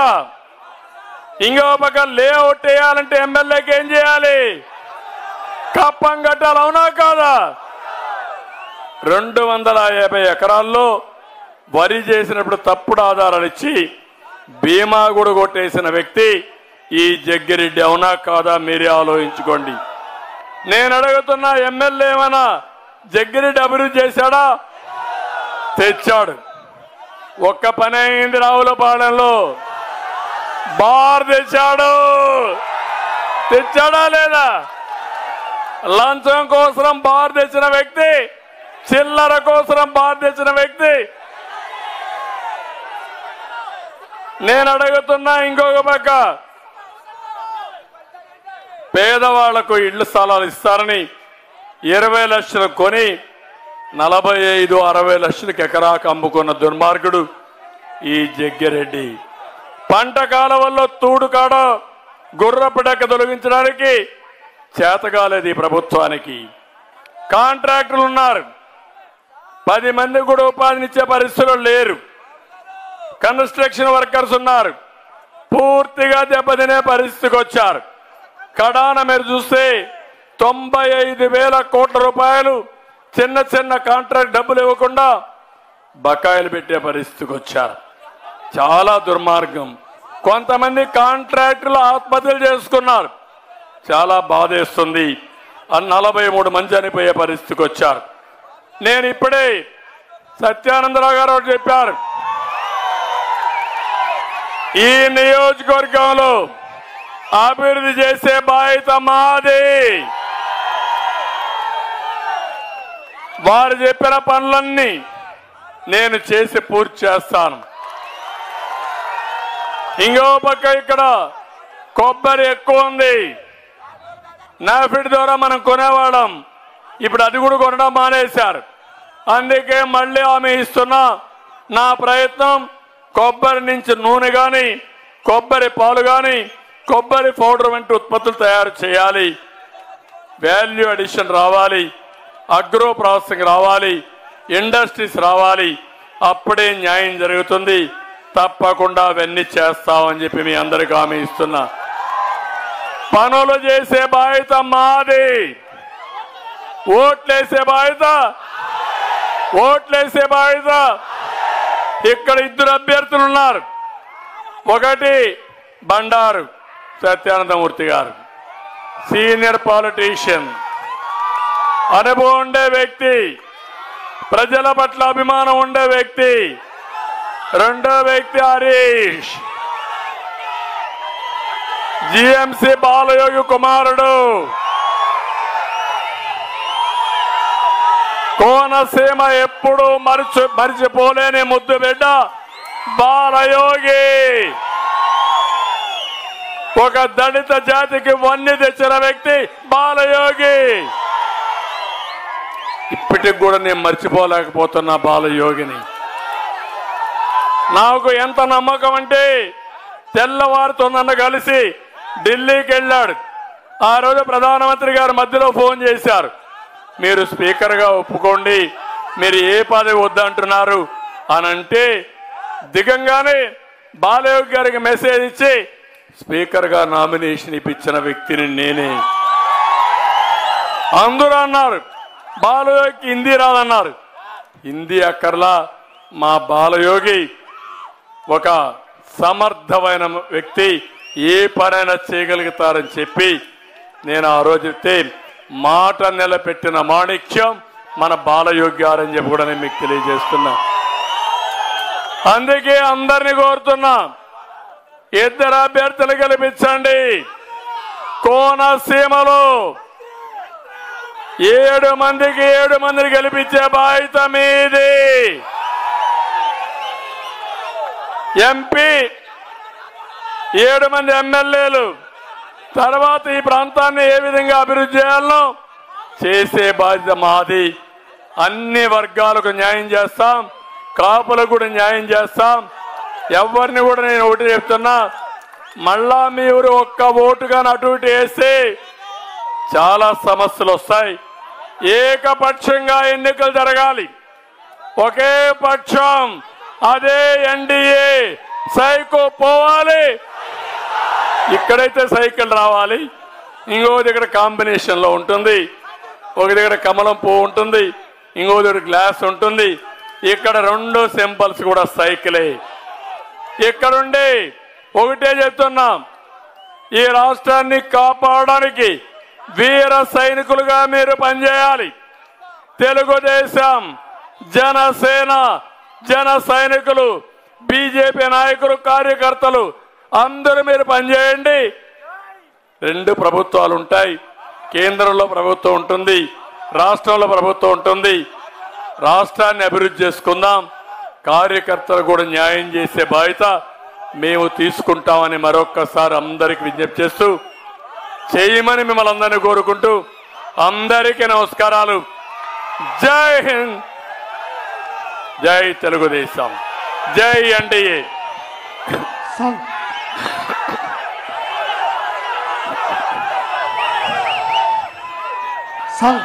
ఇంకో పక్క లేఅవుట్ వేయాలంటే ఎమ్మెల్యేకి ఏం చేయాలి? కప్పం కట్టాలి. అవునా కాదా? 250 ఎకరాల్లో వరి చేసినప్పుడు తప్పుడు ఆధారాలు ఇచ్చి బీమా కూడా కొట్టేసిన వ్యక్తి ఈ జగ్గిరెడ్డి. అవునా కాదా? మీరే ఆలోచించుకోండి. నేను అడుగుతున్నా, ఎమ్మెల్యే ఏమైనా జగ్గిరెడ్డి అభివృద్ధి చేశాడా? తెచ్చాడు. ఒక్క పని అయింది. రావులపాలెంలో బార్ తెచ్చాడా లేదా? లంచం కోసం బార్ తెచ్చిన వ్యక్తి చిల్లర కోసం బాధించిన వ్యక్తి. నేను అడుగుతున్నా, ఇంకొక పక్క పేదవాళ్లకు ఇళ్ల స్థలాలు ఇస్తారని 20 లక్షలు కొని 45-60 లక్షలకు ఎకరాకు అమ్ముకున్న దుర్మార్గుడు ఈ జగ్గిరెడ్డి. పంట కాలవల్లో తూడుకాడ గుర్రపిడక తొలగించడానికి చేతగాలేదు ఈ ప్రభుత్వానికి. కాంట్రాక్టులు ఉన్నారు, 10 మంది కూడా ఉపాధినిచ్చే పరిస్థితులు లేరు. కన్స్ట్రక్షన్ వర్కర్స్ ఉన్నారు, పూర్తిగా దెబ్బతినే పరిస్థితికి వచ్చారు. కడాన మీరు చూస్తే 95,000 కోట్ల రూపాయలు చిన్న చిన్న కాంట్రాక్ట్ డబ్బులు ఇవ్వకుండా బకాయిలు పెట్టే పరిస్థితికి వచ్చారు. చాలా దుర్మార్గం. కొంతమంది కాంట్రాక్టులు ఆత్మహత్యలు చేసుకున్నారు. చాలా బాధేస్తుంది. 43 మంది చనిపోయే పరిస్థితికి వచ్చారు. నేను ఇప్పుడే సత్యానందరావు గారు చెప్పారు, ఈ నియోజకవర్గంలో అభివృద్ధి చేసే బాధ్యత మాది. వారు చెప్పిన పనులన్నీ నేను చేసి పూర్తి చేస్తాను. ఇంకో పక్క ఇక్కడ కొబ్బరి ఎక్కువ ఉంది. నాఫిడ్ ద్వారా మనం కొనేవాళ్ళం, ఇప్పుడు అది కూడా కొనడం మానేశారు. అందుకే మళ్ళీ ఆమె ఇస్తున్నా, నా ప్రయత్నం కొబ్బరి నుంచి నూనె కానీ, కొబ్బరి పాలు కానీ, కొబ్బరి పౌడర్ వంటి ఉత్పత్తులు తయారు చేయాలి. వాల్యూ అడిషన్ రావాలి, అగ్రో ప్రాసెసింగ్ రావాలి, ఇండస్ట్రీస్ రావాలి. అప్పుడే న్యాయం జరుగుతుంది. తప్పకుండా అవన్నీ చేస్తామని చెప్పి మీ అందరికీ హామీ ఇస్తున్నా. పనులు చేసే బాధ్యత మాది. ఓట్లేసే బాధ్యత ఇక్కడ 2 అభ్యర్థులు ఉన్నారు. ఒకటి బండారు సత్యానందమూర్తి గారు, సీనియర్ పాలిటీషియన్, అనుభవం ఉండే వ్యక్తి, ప్రజల పట్ల అభిమానం ఉండే వ్యక్తి. రెండో వ్యక్తి హరీష్, జీఎంసీ బాలయోగి కుమారుడు, కోనసీమ ఎప్పుడు మరిచిపోలేని ముద్దు బిడ్డ బాలయోగి. ఒక దళిత జాతికి వన్నె తెచ్చిన వ్యక్తి బాలయోగి. ఇప్పటికి కూడా నేను మర్చిపోలేకపోతున్నా బాలయోగిని. నాకు ఎంత నమ్మకం అంటే, తెల్లవారితో నన్ను కలిసి ఢిల్లీకి వెళ్ళాడు. ఆ రోజు ప్రధానమంత్రి గారు మధ్యలో ఫోన్ చేశారు, మీరు స్పీకర్గా ఒప్పుకోండి, మీరు ఏ పదవి వద్దంటున్నారు అని అంటే, దిగంగానే బాలయోగి గారికి మెసేజ్ ఇచ్చి స్పీకర్గా నామినేషన్ ఇప్పించిన వ్యక్తిని నేనే. అందరూ అన్నారు బాలయోగికి హిందీ రాదన్నారు. హిందీ అక్కర్లా, మా బాలయోగి ఒక సమర్థమైన వ్యక్తి, ఏ పనైనా చేయగలుగుతారని చెప్పి నేను ఆ రోజు చెప్తే, మాట నిలబెట్టిన మాణిక్యం మన బాలయోగి గారని చెప్పి కూడా నేను మీకు తెలియజేస్తున్నా. అందుకే అందరినీ కోరుతున్నా, 2 అభ్యర్థులు గెలిపించండి. కోనసీమలో 7 మందిని గెలిపించే బాధ్యత మీది. ఎంపీ 7 మంది ఎమ్మెల్యేలు, తర్వాత ఈ ప్రాంతాన్ని ఏ విధంగా అభివృద్ధి చేయాలో చేసే బాధ్యత మాది. అన్ని వర్గాలకు న్యాయం చేస్తాం, కాపులకు కూడా న్యాయం చేస్తాం. ఎవరిని కూడా నేను ఒకటి చెప్తున్నా, మళ్ళా మీరు ఒక్క ఓటు కానీ అటు ఇటు వేస్తే చాలా సమస్యలు వస్తాయి. ఏకపక్షంగా ఎన్నికలు జరగాలి. ఒకే పక్షం, అదే ఎన్డీఏ. సైకో పోవాలి, ఇక్కడైతే సైకిల్ రావాలి. ఇంకో దగ్గర కాంబినేషన్ లో ఉంటుంది, ఒక దగ్గర కమలం పువ్వు ఉంటుంది, ఇంకో దగ్గర గ్లాస్ ఉంటుంది. ఇక్కడ 2 సింబల్స్ కూడా సైకిలే. ఇక్కడుండి ఒకటే చెప్తున్నాం, ఈ రాష్ట్రాన్ని కాపాడడానికి వీర సైనికులుగా మీరు పనిచేయాలి. తెలుగుదేశం, జనసేన, జన సైనికులు, బీజేపీ నాయకులు, కార్యకర్తలు అందరూ మీరు పనిచేయండి. 2 ప్రభుత్వాలు ఉంటాయి. కేంద్రంలో ప్రభుత్వం ఉంటుంది, రాష్ట్రంలో ప్రభుత్వం ఉంటుంది. రాష్ట్రాన్ని అభివృద్ధి చేసుకుందాం. కార్యకర్తలు కూడా న్యాయం చేసే బాధ్యత మేము తీసుకుంటామని మరొక్కసారి అందరికి విజ్ఞప్తి చేస్తూ చేయమని మిమ్మల్ని అందరినీ కోరుకుంటూ అందరికీ నమస్కారాలు. జై హింద్, జై తెలుగుదేశం, జై ఎన్డీఏ. సార్